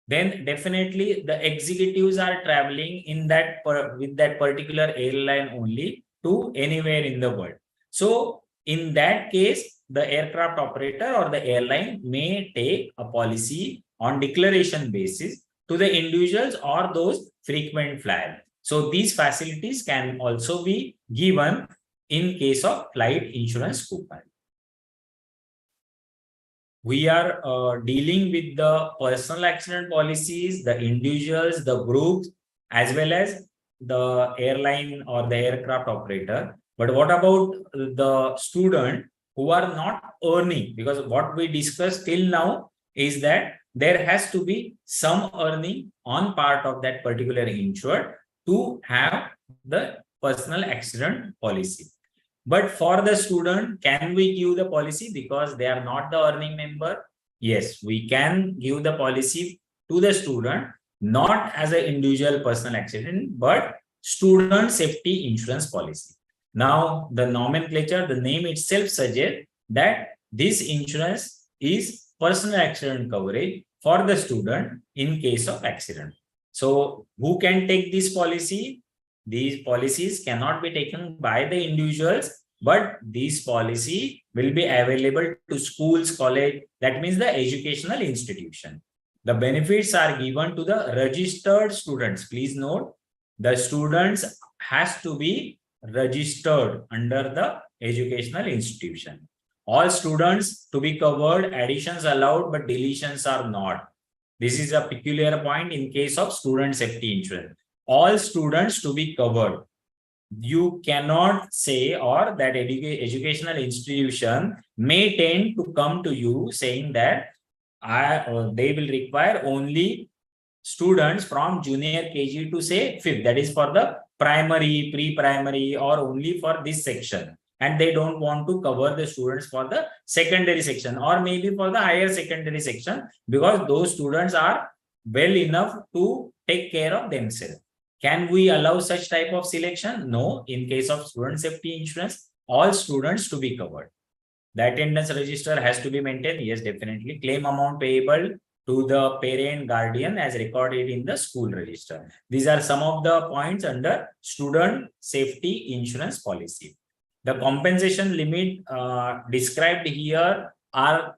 then definitely the executives are traveling in that with that particular airline only to anywhere in the world. So in that case, the aircraft operator or the airline may take a policy on declaration basis to the individuals or those frequent flyers. So these facilities can also be given in case of flight insurance coupon. We are dealing with the personal accident policies, the individuals, the groups, as well as the airline or the aircraft operator. But what about the student who are not earning? Because what we discussed till now is that there has to be some earning on part of that particular insured to have the personal accident policy. But for the student, can we give the policy because they are not the earning member? Yes, we can give the policy to the student, not as an individual personal accident, but student safety insurance policy. Now, the nomenclature, the name itself suggests that this insurance is personal accident coverage for the student in case of accident. So, who can take this policy? These policies cannot be taken by the individuals, but this policy will be available to schools, college, that means the educational institution. The benefits are given to the registered students. Please note, the students has to be registered under the educational institution. All students to be covered, additions allowed, but deletions are not. This is a peculiar point in case of student safety insurance. All students to be covered. You cannot say or that educational institution may tend to come to you saying that they will require only students from junior KG to say 5th. That is for the primary, pre-primary, or only for this section. And they don't want to cover the students for the secondary section or maybe for the higher secondary section because those students are well enough to take care of themselves. Can we allow such type of selection? No. In case of student safety insurance, all students to be covered. The attendance register has to be maintained. Yes, definitely. Claim amount payable to the parent guardian as recorded in the school register. These are some of the points under student safety insurance policy. The compensation limit described here are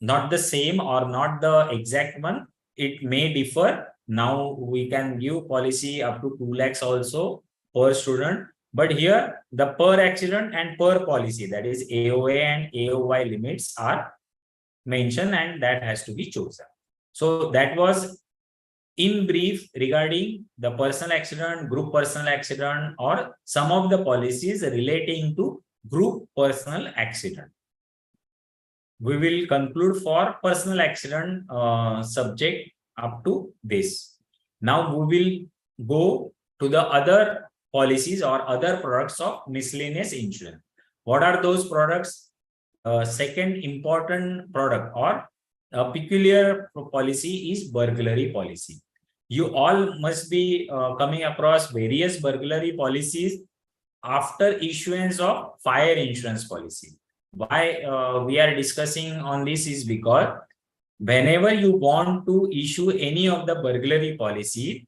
not the same or not the exact one. It may differ. Now we can give policy up to 2 lakhs also per student. But here the per accident and per policy, that is AOA and AOY limits are mentioned and that has to be chosen. So that was in brief regarding the personal accident, group personal accident, or some of the policies relating to group personal accident. We will conclude for personal accident subject up to this. Now we will go to the other policies or other products of miscellaneous insurance. What are those products? Second important product or a peculiar policy is burglary policy. You all must be coming across various burglary policies after issuance of fire insurance policy. Why we are discussing on this is because whenever you want to issue any of the burglary policy,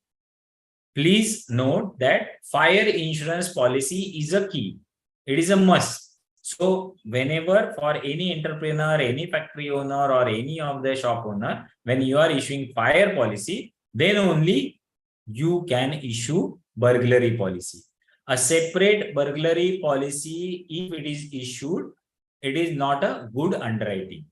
please note that fire insurance policy is a key. It is a must. So whenever for any entrepreneur, any factory owner or any of the shop owner, when you are issuing fire policy, then only you can issue burglary policy. A separate burglary policy, if it is issued, it is not a good underwriting.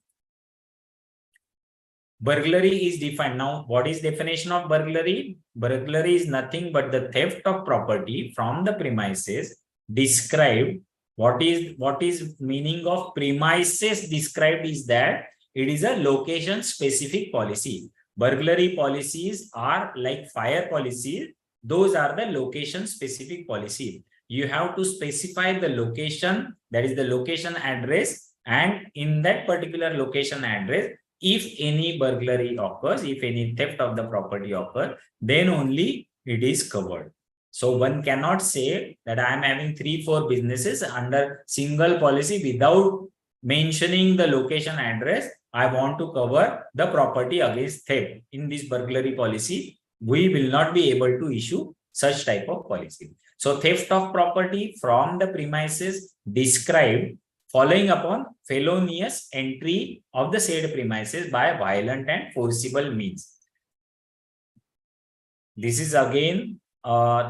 Burglary is defined. Now, what is definition of burglary? Burglary is nothing but the theft of property from the premises described. What is meaning of premises described is that it is a location specific policy. Burglary policies are like fire policies. Those are the location specific policy. You have to specify the location, that is the location address, and in that particular location address, if any burglary occurs, if any theft of the property occurs, then only it is covered. So one cannot say that I am having 3-4 businesses under single policy without mentioning the location address. I want to cover the property against theft. In this burglary policy, we will not be able to issue such type of policy. So theft of property from the premises described following upon felonious entry of the said premises by violent and forcible means. This is again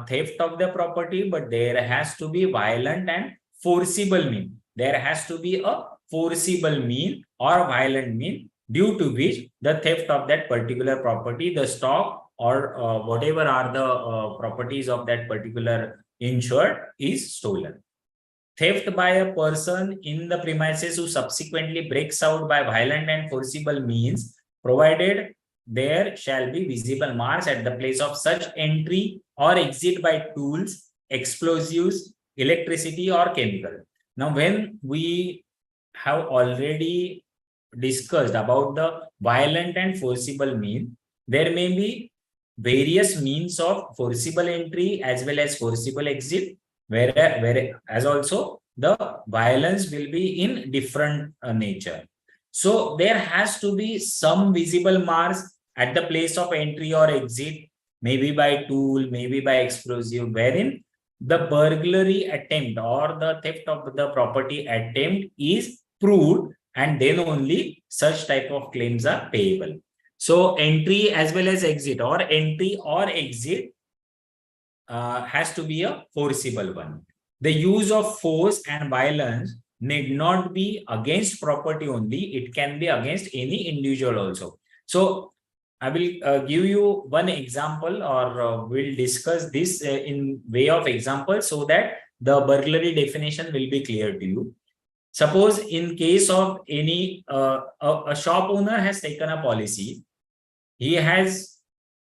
theft of the property, but there has to be violent and forcible mean. There has to be a forcible mean or violent mean due to which the theft of that particular property, the stock or whatever are the properties of that particular insured is stolen. Theft by a person in the premises who subsequently breaks out by violent and forcible means, provided there shall be visible marks at the place of such entry or exit by tools, explosives, electricity or chemical. Now, when we have already discussed about the violent and forcible mean, there may be various means of forcible entry as well as forcible exit, where as also the violence will be in different nature. So there has to be some visible marks at the place of entry or exit, maybe by tool, maybe by explosive, wherein the burglary attempt or the theft of the property attempt is proved, and then only such type of claims are payable. So entry as well as exit, or entry or exit has to be a forcible one. The use of force and violence need not be against property only, it can be against any individual also. So I will give you one example, or we'll discuss this in way of example, so that the burglary definition will be clear to you. Suppose in case of any a shop owner has taken a policy, he has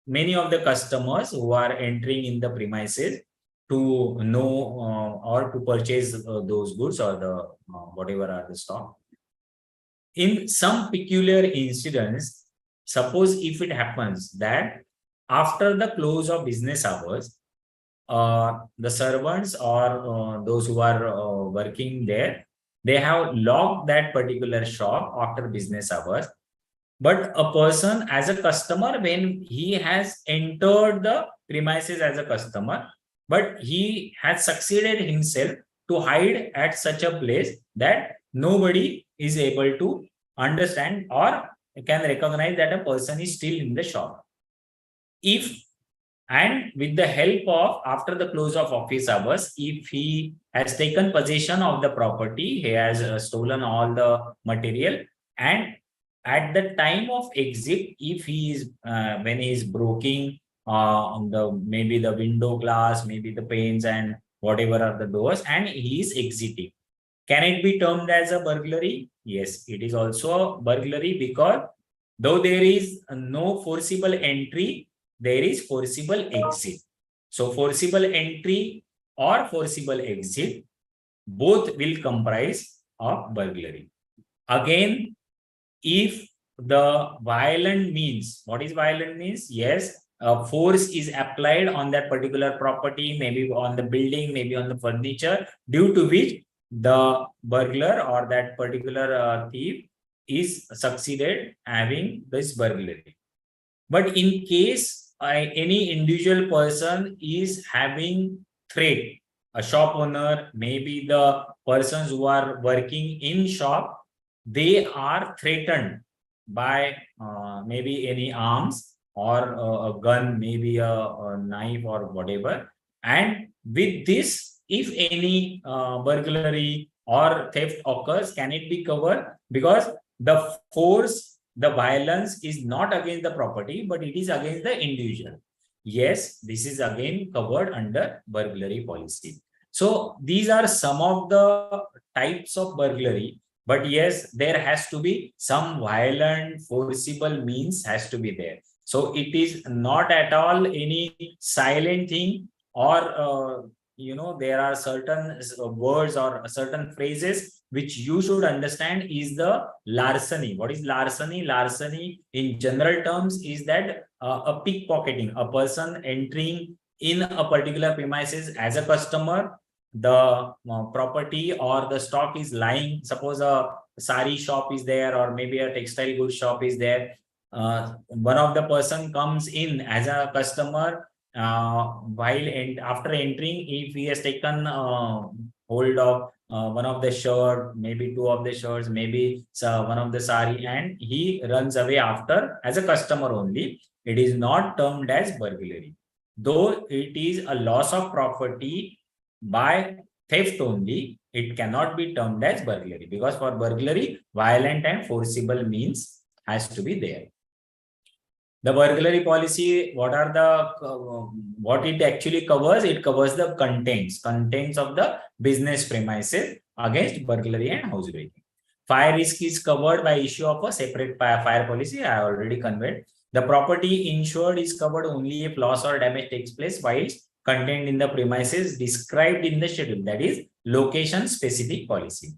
many of the customers who are entering in the premises to know or to purchase those goods or the whatever are the stock. In some peculiar incidents, suppose if it happens that after the close of business hours, the servants or those who are working there, they have locked that particular shop after business hours. But a person as a customer, when he has entered the premises as a customer, but he has succeeded himself to hide at such a place that nobody is able to understand or can recognize that a person is still in the shop. If, and with the help of, after the close of office hours, if he has taken possession of the property, he has stolen all the material, and at the time of exit, if he is when he is breaking on the maybe the window glass, maybe the panes and whatever are the doors, and he is exiting, can it be termed as a burglary? Yes, it is also a burglary, because though there is no forcible entry, there is forcible exit. So forcible entry or forcible exit, both will comprise of burglary. Again, if the violent means, what is violent means? Yes, force is applied on that particular property, maybe on the building, maybe on the furniture, due to which the burglar or that particular thief is succeeded having this burglary. But in case any individual person is having threat, a shop owner, maybe the persons who are working in shop, they are threatened by maybe any arms or a gun, maybe a knife or whatever. And with this, if any burglary or theft occurs, can it be covered? Because the force, the violence is not against the property, but it is against the individual. Yes, this is again covered under burglary policy. So these are some of the types of burglary. But yes, there has to be some violent, forcible means has to be there. So it is not at all any silent thing, or there are certain words or certain phrases which you should understand is the larceny. What is larceny? Larceny in general terms is that a pickpocketing, a person entering in a particular premises as a customer, the property or the stock is lying. Suppose a sari shop is there, or maybe a textile goods shop is there. One of the person comes in as a customer, after entering, if he has taken hold of one of the shirt, maybe two of the shirts, maybe one of the sari, and he runs away after as a customer only, it is not termed as burglary. Though it is a loss of property by theft only, it cannot be termed as burglary, because for burglary, violent and forcible means has to be there. The burglary policy, what it actually covers? It covers the contents of the business premises against burglary and housebreaking. Fire risk is covered by issue of a separate fire policy. I already conveyed. The property insured is covered only if loss or damage takes place while contained in the premises described in the schedule. That is, location specific policy.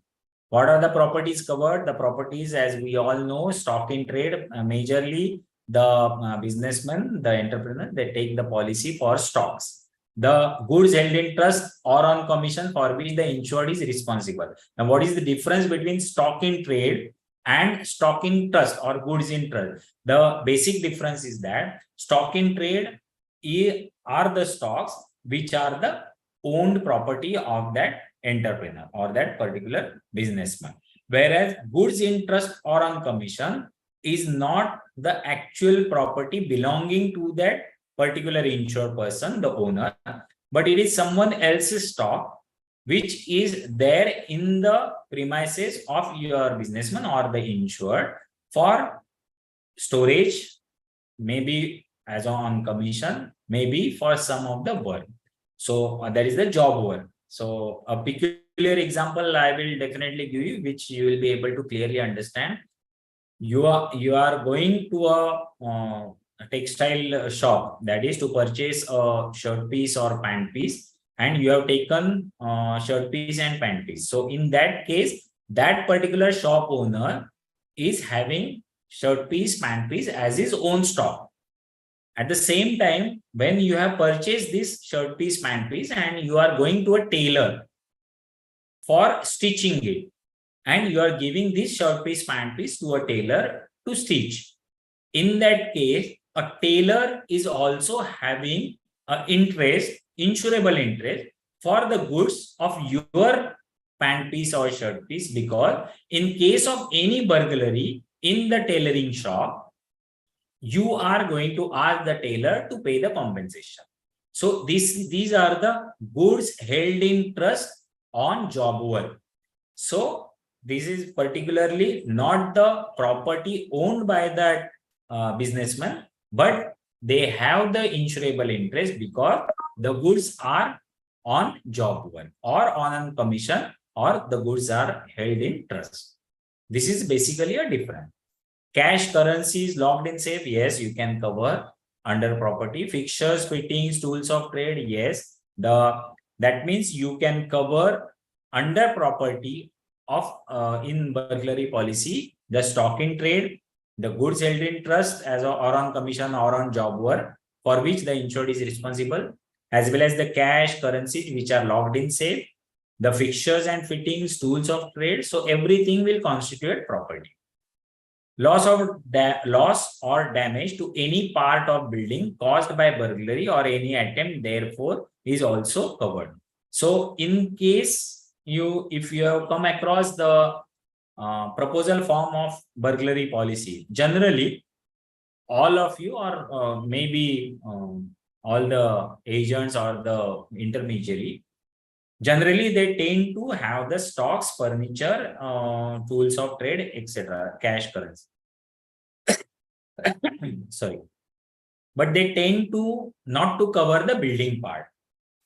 What are the properties covered? The properties, as we all know, stock in trade, majorly the businessman, the entrepreneur, they take the policy for stocks. The goods held in trust or on commission for which the insured is responsible. Now, what is the difference between stock in trade and stock in trust or goods in trust? The basic difference is that stock in trade are the stocks which are the owned property of that entrepreneur or that particular businessman. Whereas goods in trust or on commission is not the actual property belonging to that particular insured person, the owner, but it is someone else's stock which is there in the premises of your businessman or the insured for storage, maybe as on commission, maybe for some of the work. So that is the job work. So a peculiar example I will definitely give you, which you will be able to clearly understand. You are going to a textile shop, that is to purchase a shirt piece or pant piece, and you have taken shirt piece and pant piece. So in that case, that particular shop owner is having shirt piece, pant piece as his own stock. At the same time, when you have purchased this shirt piece, pant piece, and you are going to a tailor for stitching it, and you are giving this shirt piece, pant piece to a tailor to stitch. In that case, a tailor is also having an interest, insurable interest for the goods of your pant piece or shirt piece, because in case of any burglary in the tailoring shop, you are going to ask the tailor to pay the compensation. So these are the goods held in trust on job work. So this is particularly not the property owned by that businessman, but they have the insurable interest because the goods are on job work or on commission, or the goods are held in trust. This is basically a difference. Cash currencies locked in safe, yes, you can cover under property. Fixtures, fittings, tools of trade, yes. That means you can cover under property of in burglary policy the stock in trade, the goods held in trust as or on commission or on job work for which the insured is responsible, as well as the cash currencies which are locked in safe, the fixtures and fittings, tools of trade. So everything will constitute property. Loss or damage to any part of building caused by burglary or any attempt therefore is also covered. So in case if you have come across the proposal form of burglary policy, generally all of you or maybe all the agents or the intermediary, generally they tend to have the stocks, furniture, tools of trade, etc., cash currency. Sorry, but they tend to not to cover the building part,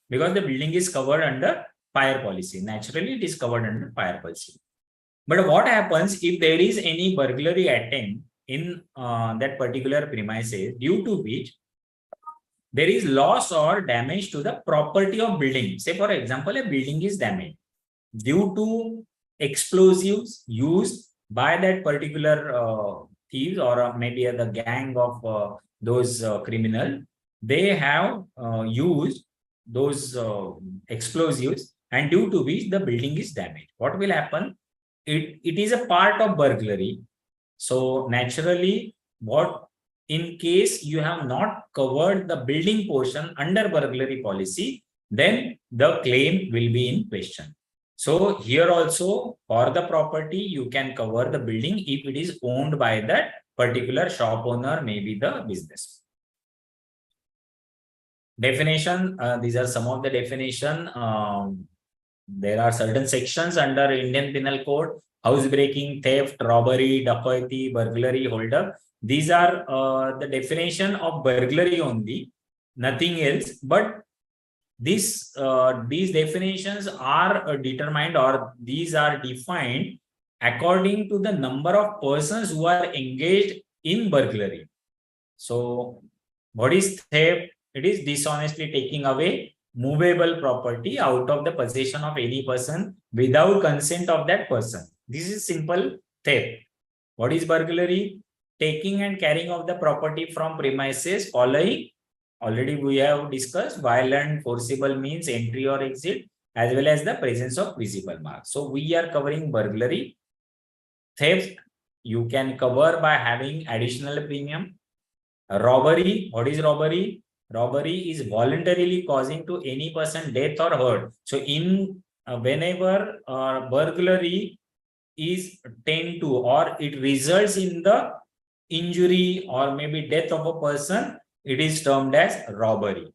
because the building is covered under fire policy. Naturally, it is covered under fire policy. But what happens if there is any burglary attempt in that particular premises, due to which there is loss or damage to the property of building? Say, for example, a building is damaged due to explosives used by that particular thieves or maybe the gang of those criminals. They have used those explosives, and due to which the building is damaged. What will happen? It is a part of burglary. So naturally, in case you have not covered the building portion under burglary policy, then the claim will be in question. So here also for the property, you can cover the building if it is owned by that particular shop owner, maybe the business. Definition, these are some of the definition. There are certain sections under Indian Penal Code: housebreaking, theft, robbery, dacoity, burglary, holdup. These are the definition of burglary only, nothing else. But these definitions are determined, or these are defined according to the number of persons who are engaged in burglary. So what is theft? It is dishonestly taking away movable property out of the possession of any person without consent of that person. This is simple theft. What is burglary? Taking and carrying of the property from premises following, already we have discussed, violent, forcible means entry or exit, as well as the presence of visible marks. So we are covering burglary. Theft, you can cover by having additional premium. Robbery, what is robbery? Robbery is voluntarily causing to any person death or hurt. So in whenever burglary is tend to, or it results in the injury or maybe death of a person, it is termed as robbery.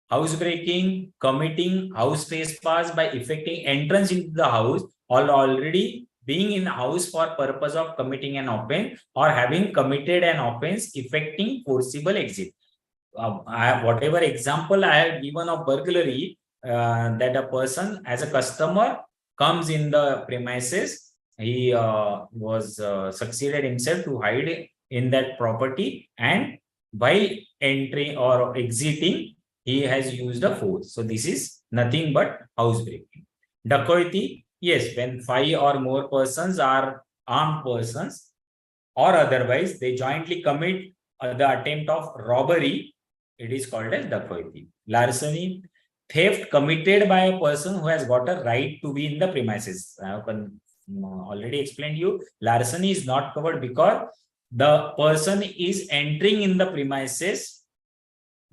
Housebreaking, committing house trespass by effecting entrance into the house or already being in the house for purpose of committing an offense or having committed an offense effecting forcible exit. Whatever example I have given of burglary, that a person as a customer comes in the premises, he was succeeded himself to hide in that property, and by entering or exiting, he has used a force. So this is nothing but housebreaking. Dacoity, yes, when 5 or more persons are armed persons or otherwise they jointly commit the attempt of robbery, it is called as dacoity. Larceny, theft committed by a person who has got a right to be in the premises. I have already explained you, larceny is not covered because the person is entering in the premises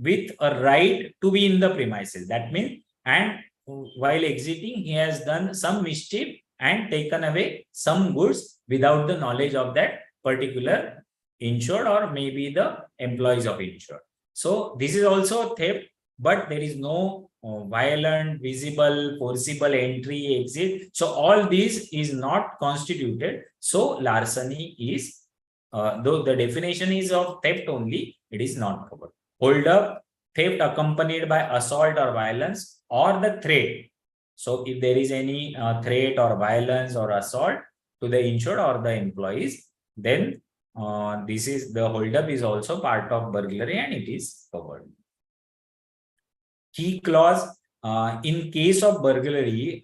with a right to be in the premises. That means, and while exiting, he has done some mischief and taken away some goods without the knowledge of that particular insured or maybe the employees of insured. So this is also theft, but there is no violent, visible, forcible entry, exit. So all these is not constituted. So larceny is, though the definition is of theft only, it is not covered. Hold up, theft accompanied by assault or violence or the threat. So if there is any threat or violence or assault to the insured or the employees, then this is the hold up is also part of burglary and it is covered. Key clause, in case of burglary,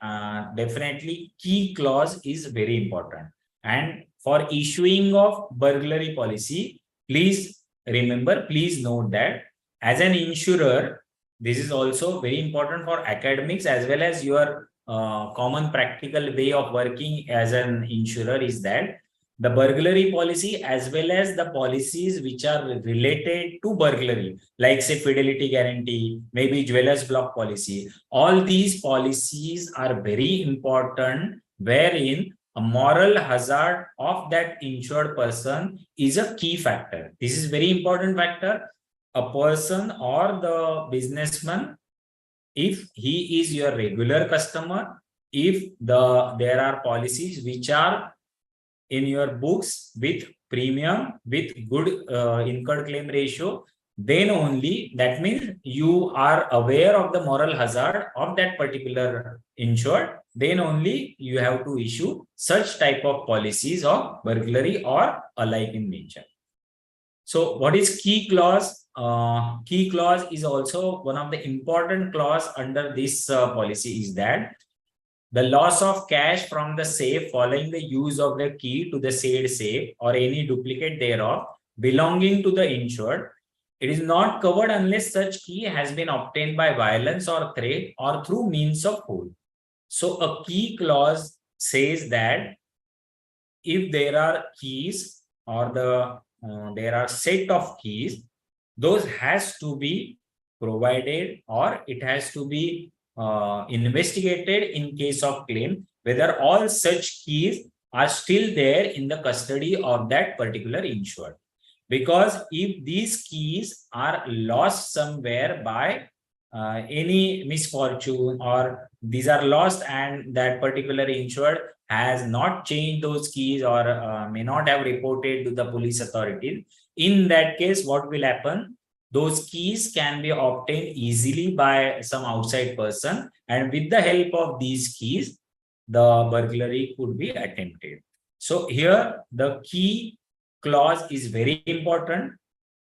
definitely key clause is very important. And for issuing of burglary policy, please remember, please note that as an insurer, this is also very important for academics as well as your common practical way of working as an insurer is that the burglary policy as well as the policies which are related to burglary, like say fidelity guarantee, maybe jewelers block policy, all these policies are very important, wherein a moral hazard of that insured person is a key factor. This is very important factor. A person or the businessman, if he is your regular customer, if there are policies which are in your books with premium, with good incurred claim ratio, then only, that means you are aware of the moral hazard of that particular insured, then only you have to issue such type of policies of burglary or alike in nature. So what is key clause? Key clause is also one of the important clause under this policy is that the loss of cash from the safe following the use of the key to the said safe or any duplicate thereof belonging to the insured, it is not covered unless such key has been obtained by violence or threat or through means of hold. So a key clause says that if there are keys or there are set of keys, those has to be provided or it has to be investigated in case of claim whether all such keys are still there in the custody of that particular insured. Because if these keys are lost somewhere by any misfortune or these are lost and that particular insured has not changed those keys or may not have reported to the police authorities, in that case what will happen? Those keys can be obtained easily by some outside person, and with the help of these keys, the burglary could be attempted. So here the key clause is very important,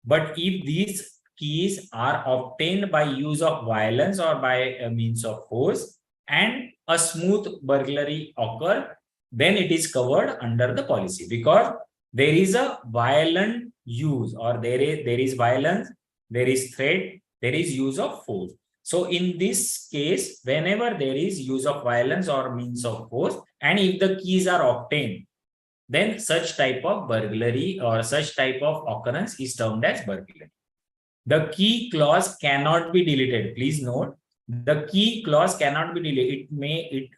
but if these keys are obtained by use of violence or by a means of force and a smooth burglary occur, then it is covered under the policy, because there is a violent use, or there is violence, there is threat, there is use of force. So in this case, whenever there is use of violence or means of force, and if the keys are obtained, then such type of burglary or such type of occurrence is termed as burglary. The key clause cannot be deleted. Please note, the key clause cannot be deleted. It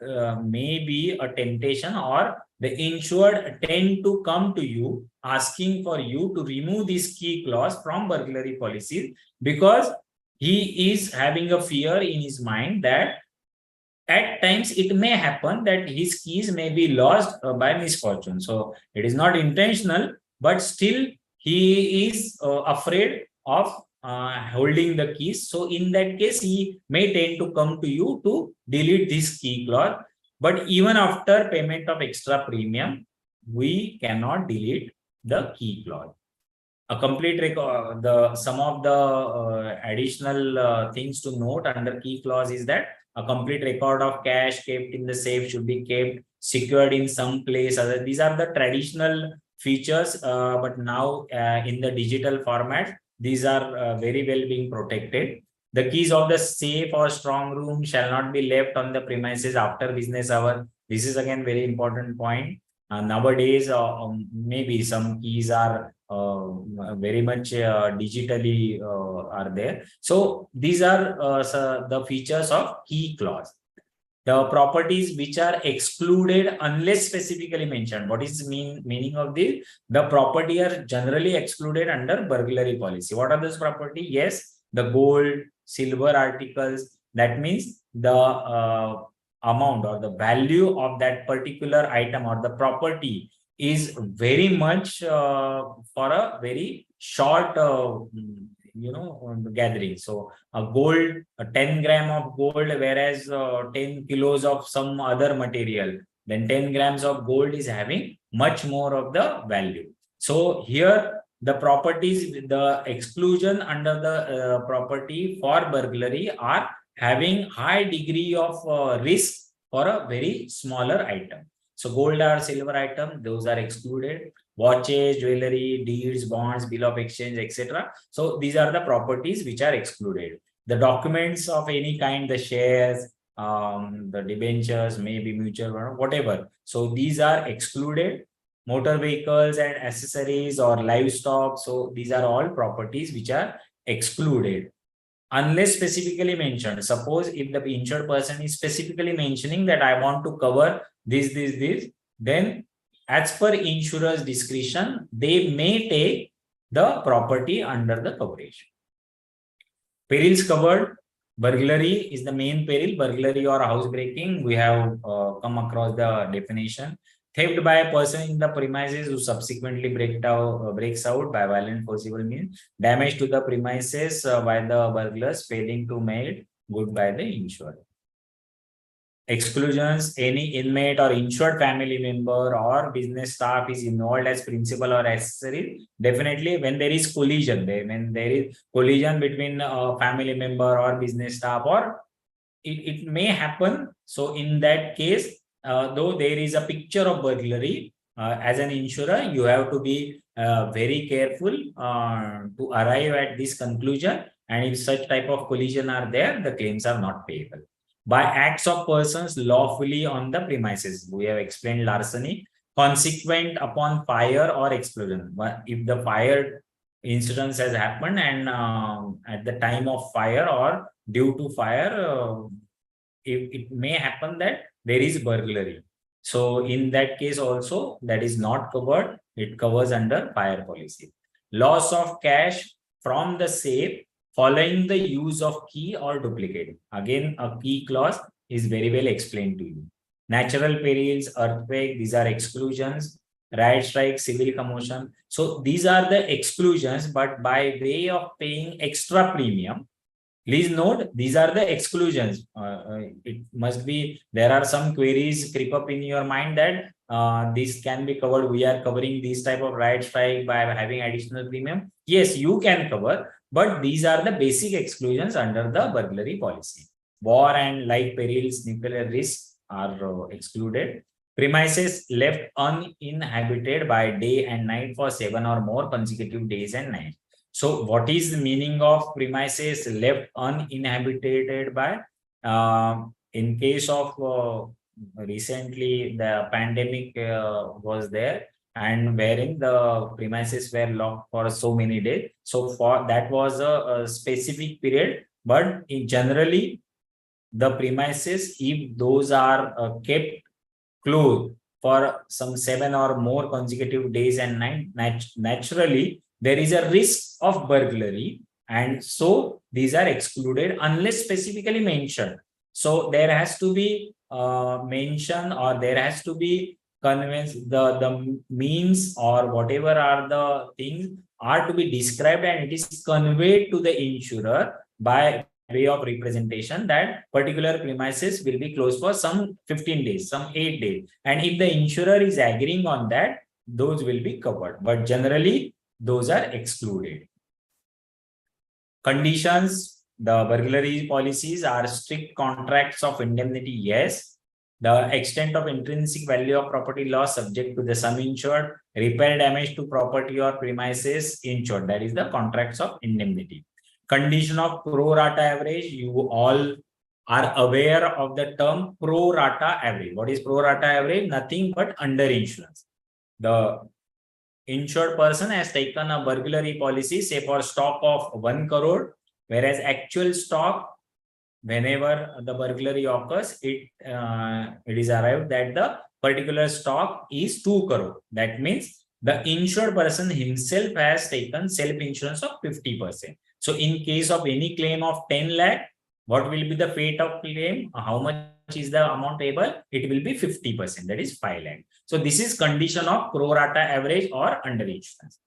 may be a temptation, or the insured tend to come to you asking for you to remove this key clause from burglary policies, because he is having a fear in his mind that at times it may happen that his keys may be lost by misfortune. So it is not intentional, but still he is afraid of holding the keys. So in that case, he may tend to come to you to delete this key clause. But even after payment of extra premium, we cannot delete the key clause. A complete record, some of the additional things to note under key clause is that a complete record of cash kept in the safe should be kept secured in some place. These are the traditional features, but now in the digital format, these are very well being protected. The keys of the safe or strong room shall not be left on the premises after business hour. This is again very important point. Nowadays, maybe some keys are very much digitally are there. So these are the features of key clause. The properties which are excluded unless specifically mentioned. What is meaning of this? The property are generally excluded under burglary policy. What are those property? Yes, the gold, silver articles. That means the amount or the value of that particular item or the property is very much for a very short gathering. So a gold, a 10 gram of gold, whereas 10 kilos of some other material, then 10 grams of gold is having much more of the value. So here the properties, the exclusion under the property for burglary are having high degree of risk for a very smaller item. So gold or silver item, those are excluded. Watches, jewelry, deeds, bonds, bill of exchange, etc. So these are the properties which are excluded. The documents of any kind, the shares, the debentures, maybe mutual, whatever. So these are excluded. Motor vehicles and accessories or livestock. So these are all properties which are excluded unless specifically mentioned. Suppose if the insured person is specifically mentioning that I want to cover this, then as per insurer's discretion, they may take the property under the coverage. Perils covered. Burglary is the main peril. Burglary or housebreaking, we have come across the definition. Theft by a person in the premises who subsequently breaks out by violent forcible means. Damage to the premises by the burglars failing to make good by the insured. Exclusions, any inmate or insured family member or business staff is involved as principal or accessory. Definitely when there is collision, when there is collision between a family member or business staff, or it may happen. So in that case, though there is a picture of burglary, as an insurer, you have to be very careful to arrive at this conclusion. And if such type of collision are there, the claims are not payable. By acts of persons lawfully on the premises, we have explained larceny, consequent upon fire or explosion. But if the fire incident has happened and at the time of fire or due to fire, it may happen that there is burglary. So in that case also, that is not covered. It covers under fire policy. Loss of cash from the safe following the use of key or duplicate. Again, a key clause is very well explained to you. Natural perils, earthquake, these are exclusions. Riot, strike, civil commotion. So these are the exclusions, but by way of paying extra premium. Please note, these are the exclusions. It must be, there are some queries creep up in your mind that this can be covered. We are covering this type of riot strike by having additional premium. Yes, you can cover, but these are the basic exclusions under the burglary policy. War and life perils, nuclear risks are excluded. Premises left uninhabited by day and night for 7 or more consecutive days and nights. So what is the meaning of premises left uninhabited by? In case of recently the pandemic was there, and wherein the premises were locked for so many days. So for that was a specific period, but in generally the premises, if those are kept closed for some 7 or more consecutive days and nights, naturally there is a risk of burglary, and so these are excluded unless specifically mentioned. So there has to be mention, or there has to be convince the means or whatever are the things are to be described, and it is conveyed to the insurer by way of representation that particular premises will be closed for some 15 days, some 8 days. And if the insurer is agreeing on that, those will be covered. But generally, those are excluded. Conditions, the burglary policies are strict contracts of indemnity, yes. The extent of intrinsic value of property loss subject to the sum insured, repair damage to property or premises insured. That is the contracts of indemnity. Condition of pro rata average, you all are aware of the term pro rata average. What is pro rata average? Nothing but under insurance. The insured person has taken a burglary policy, say for stock of 1 crore, whereas actual stock, whenever the burglary occurs, it is arrived that the particular stock is 2 crore. That means the insured person himself has taken self-insurance of 50%. So in case of any claim of 10 lakh, what will be the fate of claim? How much is the amount payable? It will be 50%, that is 5 lakh. So this is condition of pro rata average or under insurance.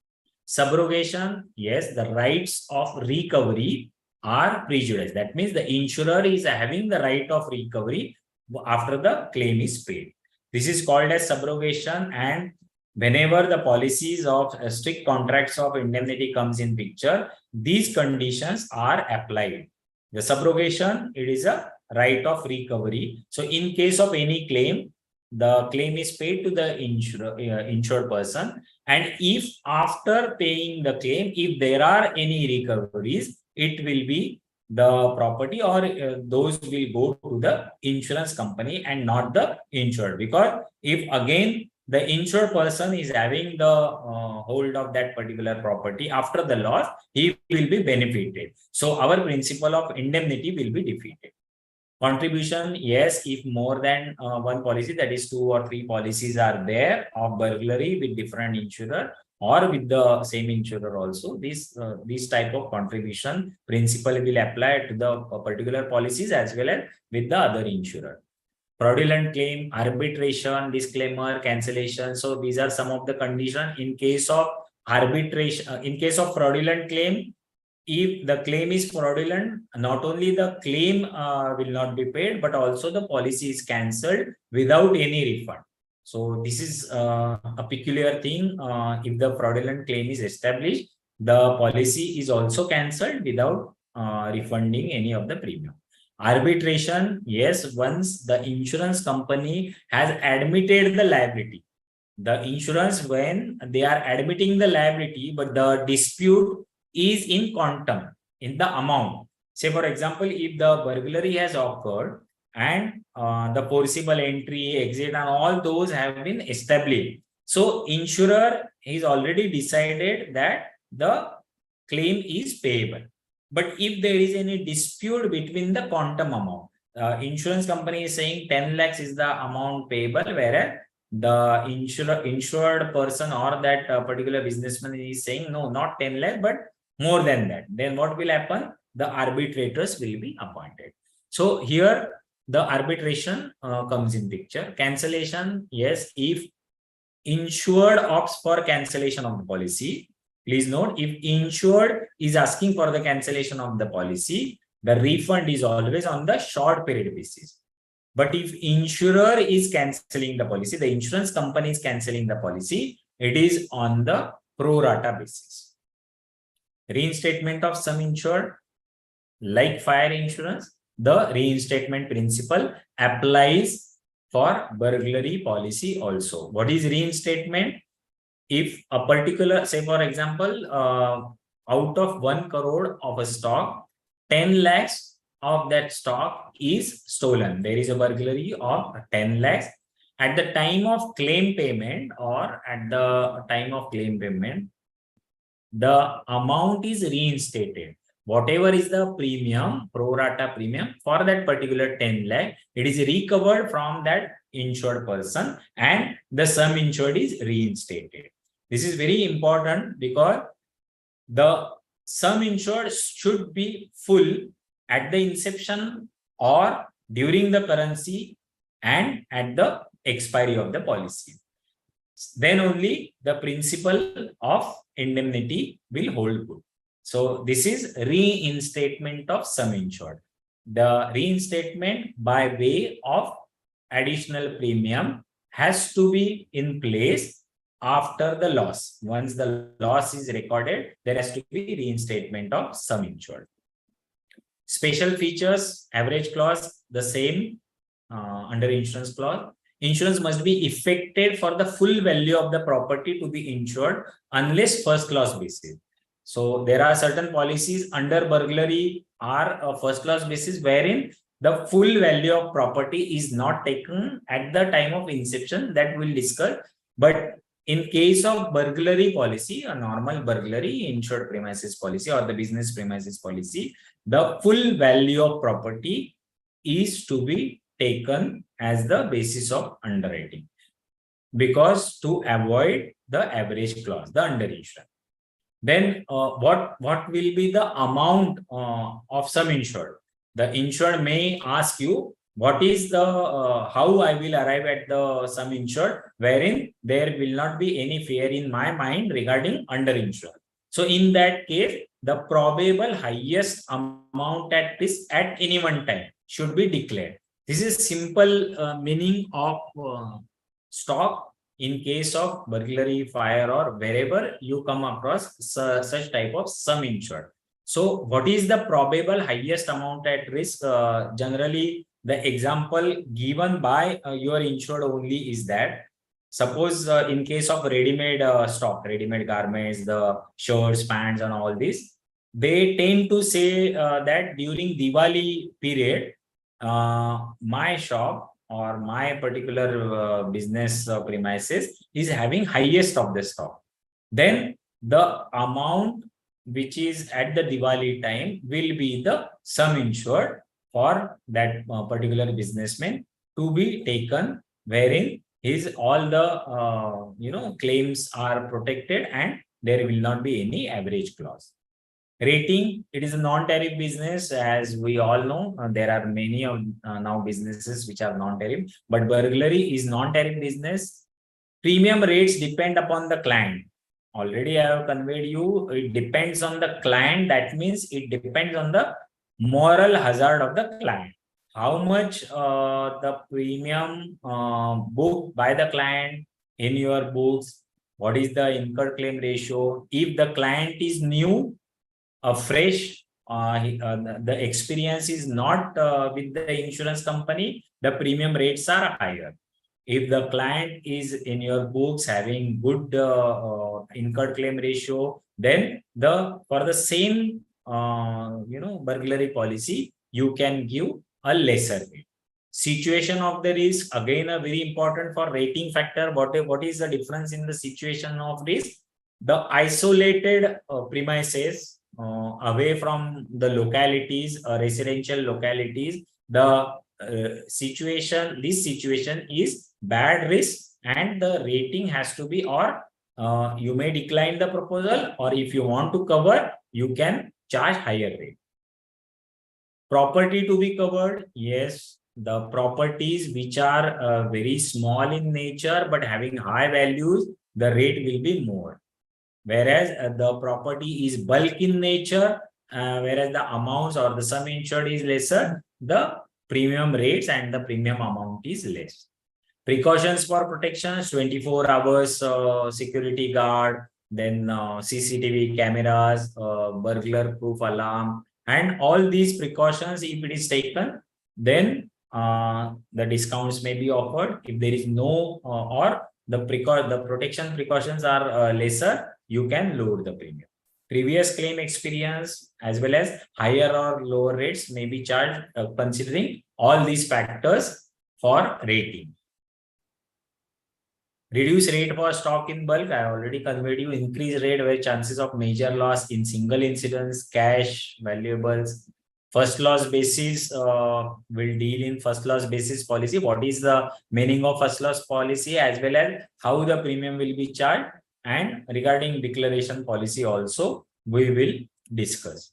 Subrogation, yes, the rights of recovery are prejudiced. That means the insurer is having the right of recovery after the claim is paid. This is called as subrogation, and whenever the policies of strict contracts of indemnity comes in picture, these conditions are applied. The subrogation, it is a right of recovery. So in case of any claim, the claim is paid to the insured person, and if after paying the claim, if there are any recoveries, it will be the property or those will go to the insurance company and not the insured. Because if again the insured person is having the hold of that particular property after the loss, he will be benefited. So our principle of indemnity will be defeated. Contribution, yes, if more than one policy, that is 2 or 3 policies are there of burglary with different insurer or with the same insurer also, this type of contribution principle will apply to the particular policies as well as with the other insurer. Fraudulent claim, arbitration, disclaimer, cancellation. So these are some of the conditions in case of arbitration. In case of fraudulent claim, if the claim is fraudulent, not only the claim will not be paid, but also the policy is cancelled without any refund. So this is a peculiar thing. If the fraudulent claim is established, the policy is also cancelled without refunding any of the premium. Arbitration, yes, once the insurance company has admitted the liability. The insurance, when they are admitting the liability, but the dispute is in quantum, in the amount. Say, for example, if the burglary has occurred and the forcible entry, exit, and all those have been established. So, insurer is already decided that the claim is payable. But if there is any dispute between the quantum amount, insurance company is saying 10 lakhs is the amount payable, whereas the insured person or that particular businessman is saying no, not 10 lakh, but more than that. Then what will happen? The arbitrators will be appointed. So here the arbitration comes in picture. Cancellation, yes, if insured opts for cancellation of the policy. Please note, if insured is asking for the cancellation of the policy, the refund is always on the short period basis. But if insurer is cancelling the policy, the insurance company is cancelling the policy, it is on the pro rata basis. reinstatement of sum insured, like fire insurance, the reinstatement principle applies for burglary policy also. What is reinstatement? If a particular, say for example, out of 1 crore of a stock, 10 lakhs of that stock is stolen. There is a burglary of 10 lakhs. At the time of claim payment or at the time of claim payment, the amount is reinstated. Whatever is the premium, pro rata premium for that particular 10 lakh, it is recovered from that insured person and the sum insured is reinstated. This is very important because the sum insured should be full at the inception or during the currency and at the expiry of the policy. Then only the principle of indemnity will hold good. So this is reinstatement of sum insured. The reinstatement by way of additional premium has to be in place after the loss. Once the loss is recorded, there has to be reinstatement of sum insured. Special features, average clause, the same under insurance clause. Insurance must be effected for the full value of the property to be insured unless first class basis. So there are certain policies under burglary are a first class basis wherein the full value of property is not taken at the time of inception, that we'll discuss. But in case of burglary policy, a normal burglary insured premises policy or the business premises policy, the full value of property is to be taken as the basis of underwriting, because to avoid the average clause, the underinsurance. Then what will be the amount of sum insured? The insured may ask you, what is the how I will arrive at the sum insured, wherein there will not be any fear in my mind regarding underinsurance. So in that case, the probable highest amount at risk at any one time should be declared. This is simple meaning of stock in case of burglary, fire, or wherever you come across such type of sum insured. So what is the probable highest amount at risk? Generally, the example given by your insured only is that, suppose in case of ready-made stock, ready-made garments, the shirts, pants, and all this, they tend to say that during Diwali period, my shop or my particular business premises is having highest of the stock. Then the amount which is at the Diwali time will be the sum insured for that particular businessman to be taken, wherein his all the claims are protected and there will not be any average clause. Rating, it is a non-tariff business, as we all know. There are many of now businesses which are non-tariff, but burglary is non-tariff business. Premium rates depend upon the client. Already I have conveyed you, it depends on the client. That means it depends on the moral hazard of the client. How much the premium booked by the client in your books, what is the incurred claim ratio? If the client is new, fresh, the experience is not with the insurance company, the premium rates are higher. If the client is in your books having good incurred claim ratio, then for the same burglary policy, you can give a lesser rate. Situation of the risk, again a very important for rating factor. What is the difference in the situation of risk? The isolated premises away from the localities, residential localities, the situation is bad risk, and the rating has to be, or you may decline the proposal, or if you want to cover, you can charge higher rate. Property to be covered, yes, the properties which are very small in nature but having high values, the rate will be more. Whereas the property is bulk in nature, whereas the amounts or the sum insured is lesser, the premium rates and the premium amount is less. Precautions for protections, 24 hours security guard, then CCTV cameras, burglar proof alarm, and all these precautions, if it is taken, then the discounts may be offered. If there is no or the protection precautions are lesser, you can lower the premium. Previous claim experience as well as higher or lower rates may be charged considering all these factors for rating. Reduce rate for stock in bulk. I already conveyed you. Increase rate where chances of major loss in single incidents, cash, valuables. First loss basis will deal in first loss basis policy. What is the meaning of first loss policy as well as how the premium will be charged, and regarding declaration policy also we will discuss.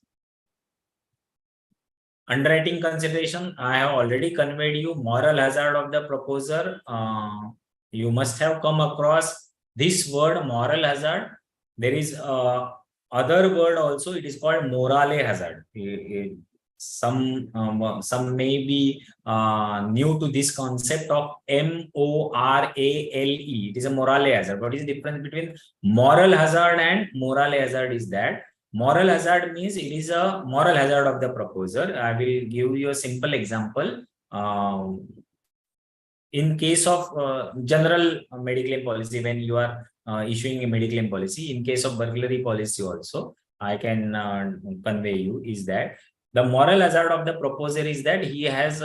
Underwriting consideration, I have already conveyed you. Moral hazard of the proposer. You must have come across this word moral hazard. There is other word also. It is called morale hazard. Some may be new to this concept of morale. It is a morale hazard. What is the difference between moral hazard and morale hazard is that moral hazard means it is a moral hazard of the proposer. I will give you a simple example. In case of general mediclaim policy, when you are issuing a mediclaim policy, in case of burglary policy also, I can convey you is that the moral hazard of the proposer is that he has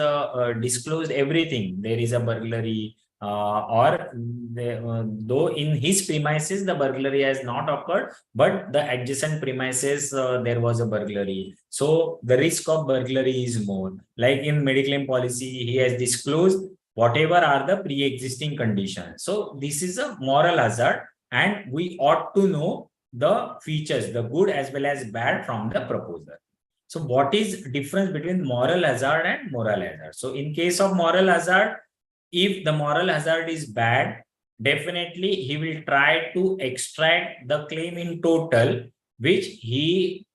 disclosed everything. There is a burglary, though in his premises the burglary has not occurred, but the adjacent premises there was a burglary. So the risk of burglary is more. Like in mediclaim policy, he has disclosed whatever are the pre-existing conditions. So this is a moral hazard, and we ought to know the features, the good as well as bad from the proposer. So what is difference between moral hazard and moral hazard? So in case of moral hazard, if the moral hazard is bad, definitely he will try to extract the claim in total, which he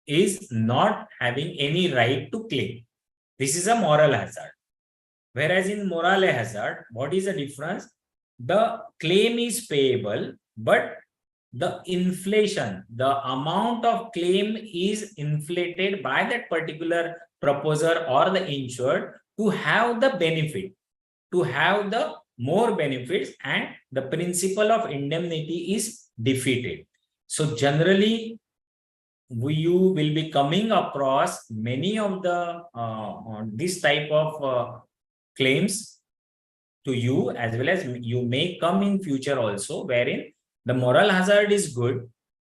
is not having any right to claim. This is a moral hazard. Whereas in morale hazard, what is the difference? The claim is payable, but the inflation, the amount of claim is inflated by that particular proposer or the insured to have the benefit, to have the more benefits, and the principle of indemnity is defeated. So generally, you will be coming across many of the this type of claims to you, as well as you may come in future also, wherein the moral hazard is good.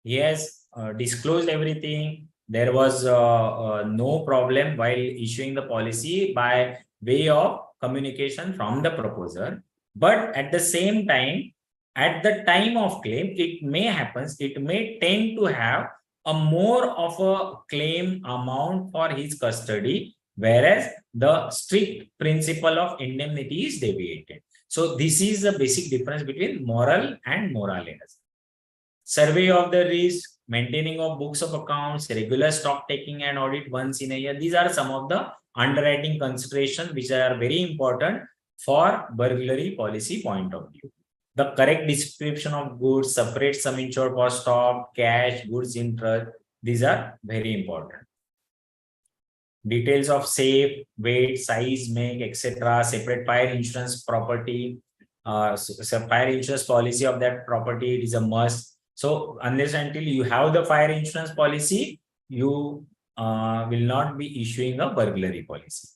He has disclosed everything. There was no problem while issuing the policy by way of communication from the proposer. But at the same time, at the time of claim, it may happen, it may tend to have a more of a claim amount for his custody, whereas the strict principle of indemnity is deviated. So this is the basic difference between moral and moral hazard. Survey of the risk, maintaining of books of accounts, regular stock taking and audit once in a year. These are some of the underwriting considerations which are very important for burglary policy point of view. The correct description of goods, separate sum insured for stock, cash, goods in trust. These are very important. Details of safe, weight, size, make, etc. Separate fire insurance property, fire insurance policy of that property, it is a must. So unless until you have the fire insurance policy, you will not be issuing a burglary policy.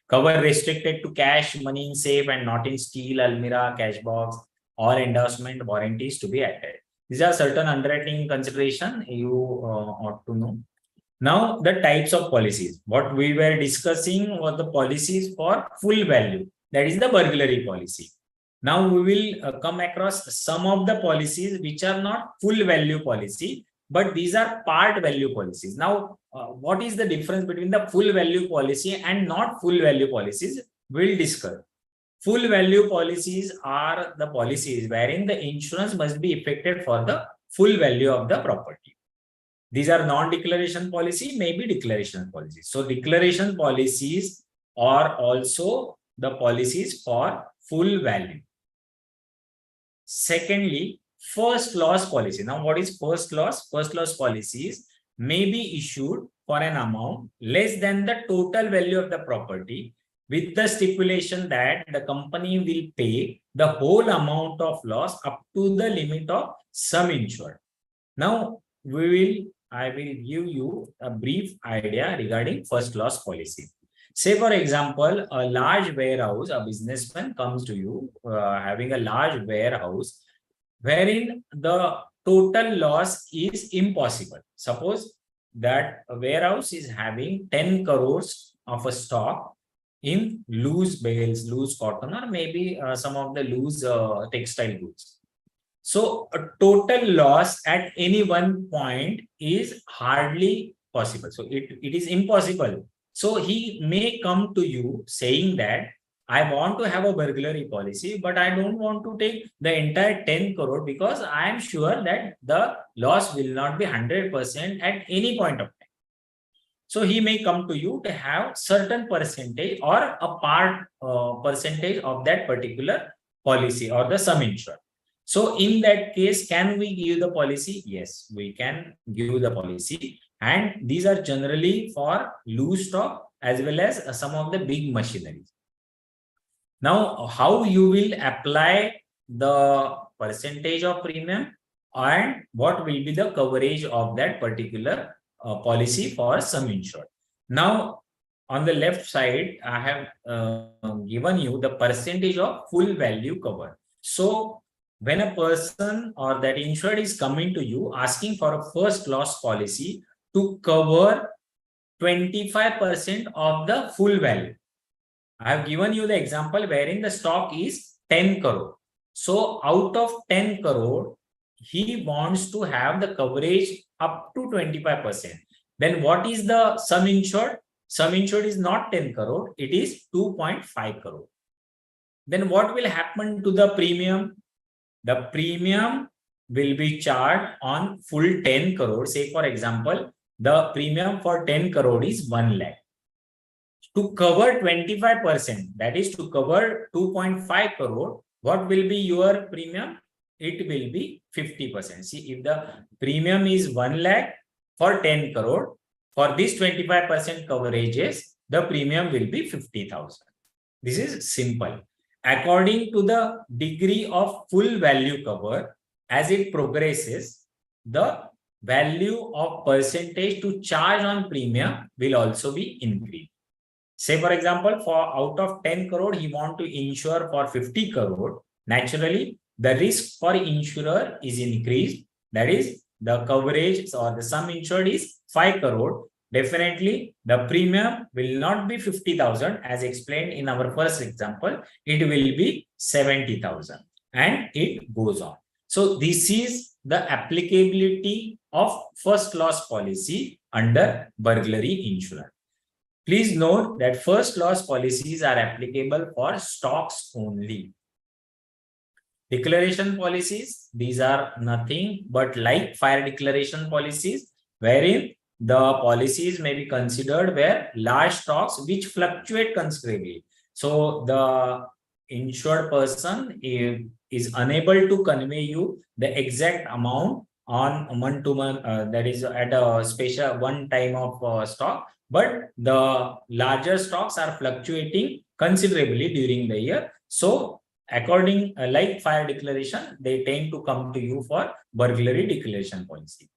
Cover restricted to cash, money in safe and not in steel, almirah, cash box, or endorsement warranties to be added. These are certain underwriting consideration you ought to know. Now, the types of policies. What we were discussing was the policies for full value. That is the burglary policy. Now, we will come across some of the policies which are not full value policy, but these are part value policies. Now, what is the difference between the full value policy and not full value policies? We'll discuss. Full value policies are the policies wherein the insurance must be effected for the full value of the property. These are non-declaration policy, maybe declaration policies. So declaration policies are also the policies for full value. Secondly, first loss policy. Now, what is first loss? First loss policies may be issued for an amount less than the total value of the property, with the stipulation that the company will pay the whole amount of loss up to the limit of sum insured. Now, I will give you a brief idea regarding first loss policy. Say, for example, a large warehouse, a businessman comes to you having a large warehouse wherein the total loss is impossible. Suppose that a warehouse is having 10 crores of a stock in loose bales, loose cotton, or maybe some of the loose textile goods. So a total loss at any one point is hardly possible. So it is impossible. So he may come to you saying that I want to have a burglary policy, but I don't want to take the entire 10 crore because I am sure that the loss will not be 100% at any point of time. So he may come to you to have certain percentage or a part percentage of that particular policy or the sum insured. So in that case, can we give the policy? Yes, we can give the policy. And these are generally for loose stock as well as some of the big machineries. Now, how you will apply the percentage of premium and what will be the coverage of that particular policy for sum insured. Now, on the left side, I have given you the percentage of full value cover. So, when a person or that insured is coming to you asking for a first loss policy to cover 25% of the full value. I have given you the example wherein the stock is 10 crore. So out of 10 crore, he wants to have the coverage up to 25%. Then what is the sum insured? Sum insured is not 10 crore, it is 2.5 crore. Then what will happen to the premium? The premium will be charged on full 10 crore. Say, for example, the premium for 10 crore is 1 lakh. To cover 25%, that is to cover 2.5 crore, what will be your premium? It will be 50%. See, if the premium is 1 lakh for 10 crore, for this 25% coverages, the premium will be 50,000. This is simple. According to the degree of full value cover, as it progresses, the value of percentage to charge on premium will also be increased. Say, for example, for out of 10 crore, he want to insure for 50 crore. Naturally, the risk for insurer is increased. That is, the coverage or the sum insured is 5 crore. Definitely, the premium will not be 50,000 as explained in our first example. It will be 70,000 and it goes on. So this is the applicability of first loss policy under burglary insurance. Please note that first loss policies are applicable for stocks only. Declaration policies, these are nothing but like fire declaration policies, wherein the policies may be considered where large stocks which fluctuate considerably. So the insured person is unable to convey you the exact amount on month to month, that is at a special one time of stock, but the larger stocks are fluctuating considerably during the year. So according like fire declaration, they tend to come to you for burglary declaration policy.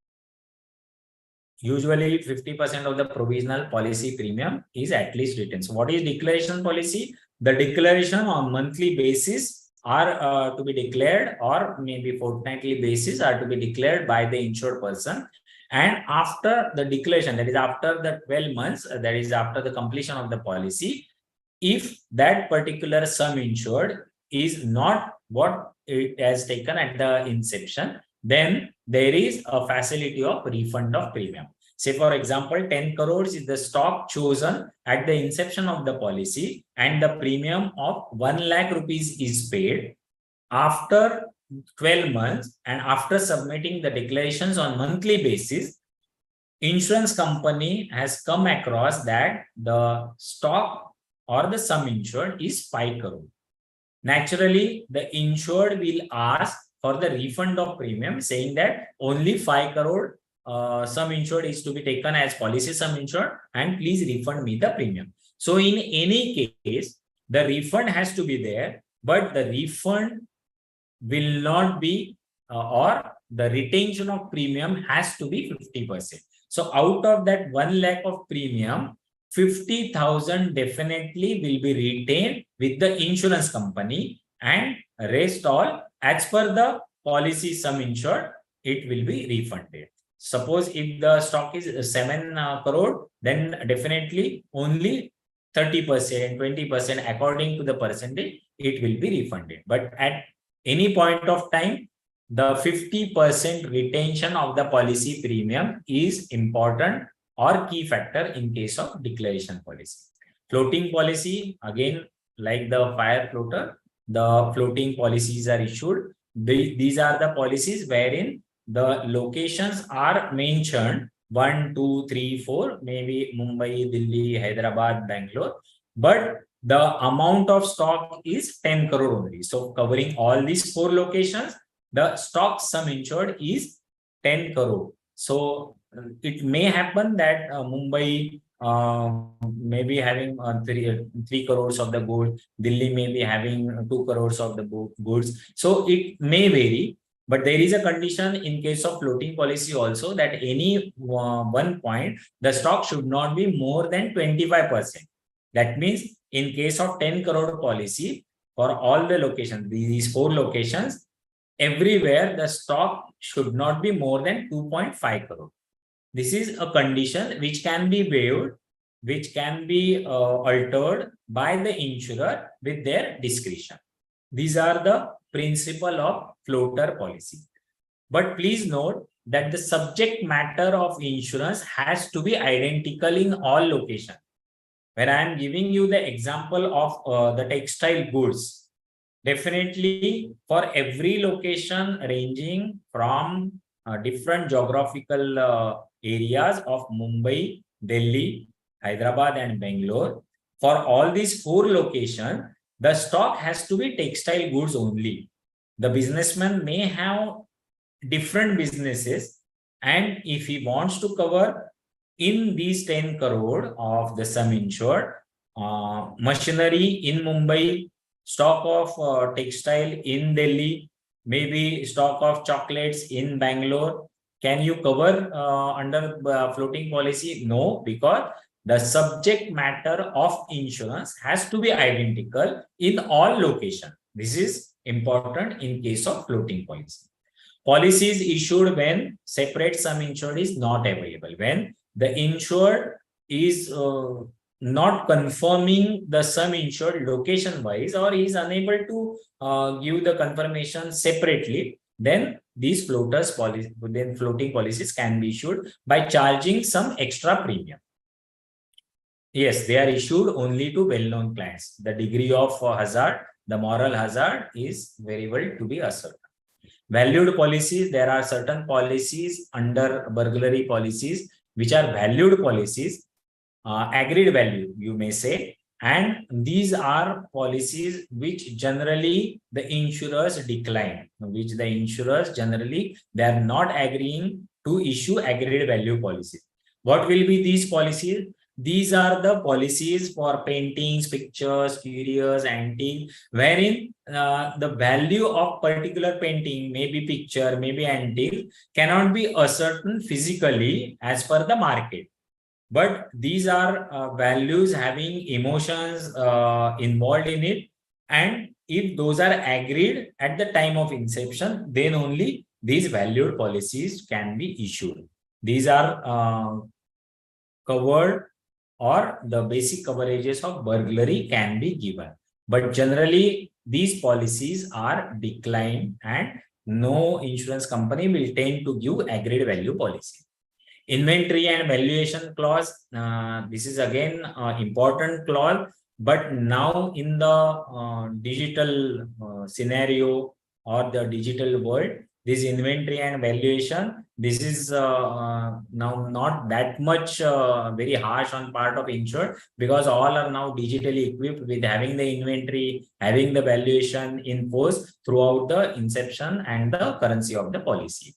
Usually 50% of the provisional policy premium is at least written. So what is declaration policy? The declaration on monthly basis are to be declared, or maybe fortnightly basis are to be declared by the insured person. And after the declaration, that is after the 12 months, that is after the completion of the policy, if that particular sum insured is not what it has taken at the inception, then there is a facility of refund of premium. Say, for example, 10 crores is the stock chosen at the inception of the policy and the premium of 1 lakh rupees is paid. After 12 months and after submitting the declarations on monthly basis, insurance company has come across that the stock or the sum insured is 5 crore. Naturally, the insured will ask for the refund of premium, saying that only 5 crore sum insured is to be taken as policy sum insured, and please refund me the premium. So in any case, the refund has to be there, but the refund will not be or the retention of premium has to be 50%. So out of that 1 lakh of premium, 50,000 definitely will be retained with the insurance company, and rest all as per the policy sum insured, it will be refunded. Suppose if the stock is 7 crore, then definitely only 30%, 20% according to the percentage, it will be refunded. But at any point of time, the 50% retention of the policy premium is important or key factor in case of declaration policy. Floating policy, again, like the fire floater, the floating policies are issued. These are the policies wherein the locations are mentioned 1, 2, 3, 4, maybe Mumbai, Delhi, Hyderabad, Bangalore, but the amount of stock is 10 crore only. So covering all these 4 locations, the stock sum insured is 10 crore. So it may happen that Mumbai may be having 3 crores of the gold, Delhi may be having 2 crores of the goods. So it may vary, but there is a condition in case of floating policy also that any one point, the stock should not be more than 25%. That means in case of 10 crore policy, for all the locations, these 4 locations, everywhere the stock should not be more than 2.5 crore. This is a condition which can be waived, which can be altered by the insurer with their discretion. These are the principle of floater policy. But please note that the subject matter of insurance has to be identical in all locations. When I am giving you the example of the textile goods, definitely for every location ranging from different geographical areas of Mumbai, Delhi, Hyderabad and Bangalore, for all these 4 locations, the stock has to be textile goods only. The businessman may have different businesses, and if he wants to cover in these 10 crore of the sum insured, machinery in Mumbai, stock of textile in Delhi, maybe stock of chocolates in Bangalore, can you cover under floating policy? No, because the subject matter of insurance has to be identical in all locations. This is important in case of floating policy. Policies issued when separate sum insured is not available, when the insured is not confirming the sum insured location wise, or is unable to give the confirmation separately, then these floating policies can be issued by charging some extra premium. Yes, they are issued only to well-known clients. The degree of hazard, the moral hazard is very well to be ascertained. Valued policies, there are certain policies under burglary policies which are valued policies, agreed value, you may say, and these are policies which generally the insurers decline, which the insurers generally they are not agreeing to issue agreed value policies. What will be these policies? These are the policies for paintings, pictures, curios, antique, wherein the value of particular painting, maybe picture, maybe antique, cannot be ascertained physically as per the market. But these are values having emotions involved in it. And if those are agreed at the time of inception, then only these valued policies can be issued. These are covered, or the basic coverages of burglary can be given. But generally, these policies are declined and no insurance company will tend to give agreed value policy. Inventory and valuation clause, this is again important clause, but now in the digital scenario or the digital world, this inventory and valuation, this is now not that much very harsh on part of insured, because all are now digitally equipped with having the inventory, having the valuation in force throughout the inception and the currency of the policy.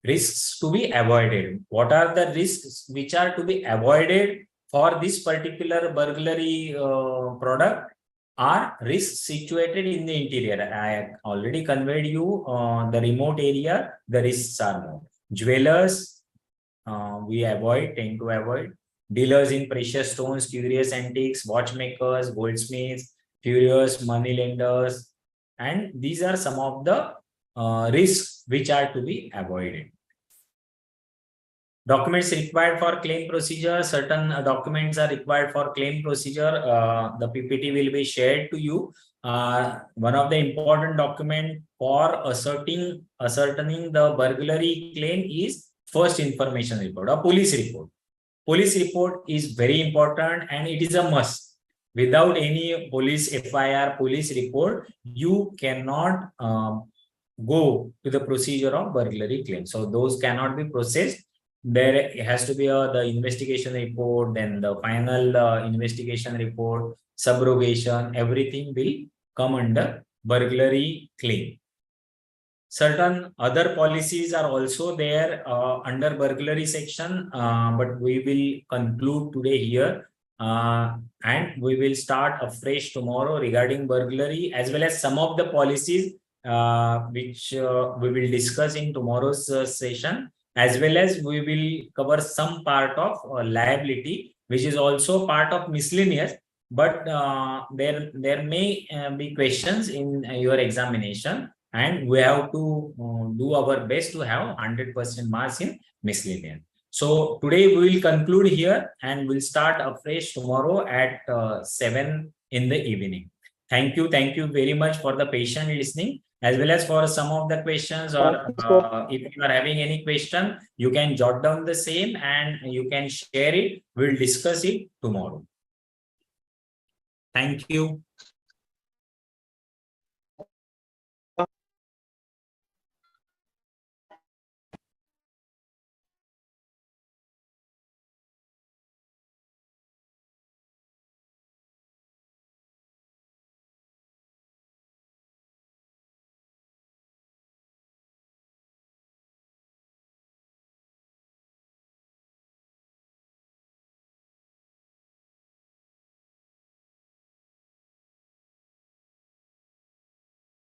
Risks to be avoided. What are the risks which are to be avoided for this particular burglary product? Are risks situated in the interior. I already conveyed you the remote area, the risks are more. Jewelers, we tend to avoid. Dealers in precious stones, curious antiques, watchmakers, goldsmiths, curious money lenders, and these are some of the risks which are to be avoided. Documents required for claim procedure. Certain documents are required for claim procedure. The PPT will be shared to you. One of the important document for ascertaining the burglary claim is first information report, a police report. Police report is very important and it is a must. Without any police FIR, police report, you cannot go to the procedure of burglary claim. So those cannot be processed. There has to be the investigation report, then the final investigation report, subrogation, everything will come under burglary claim. Certain other policies are also there under burglary section, but we will conclude today here and we will start afresh tomorrow regarding burglary, as well as some of the policies which we will discuss in tomorrow's session, as well as we will cover some part of liability, which is also part of miscellaneous, but there may be questions in your examination, and we have to do our best to have 100% marks in miscellaneous. So today we will conclude here and we'll start afresh tomorrow at 7 in the evening. Thank you very much for the patient listening, as well as for some of the questions, or if you are having any question, you can jot down the same and you can share it. We'll discuss it tomorrow. Thank you.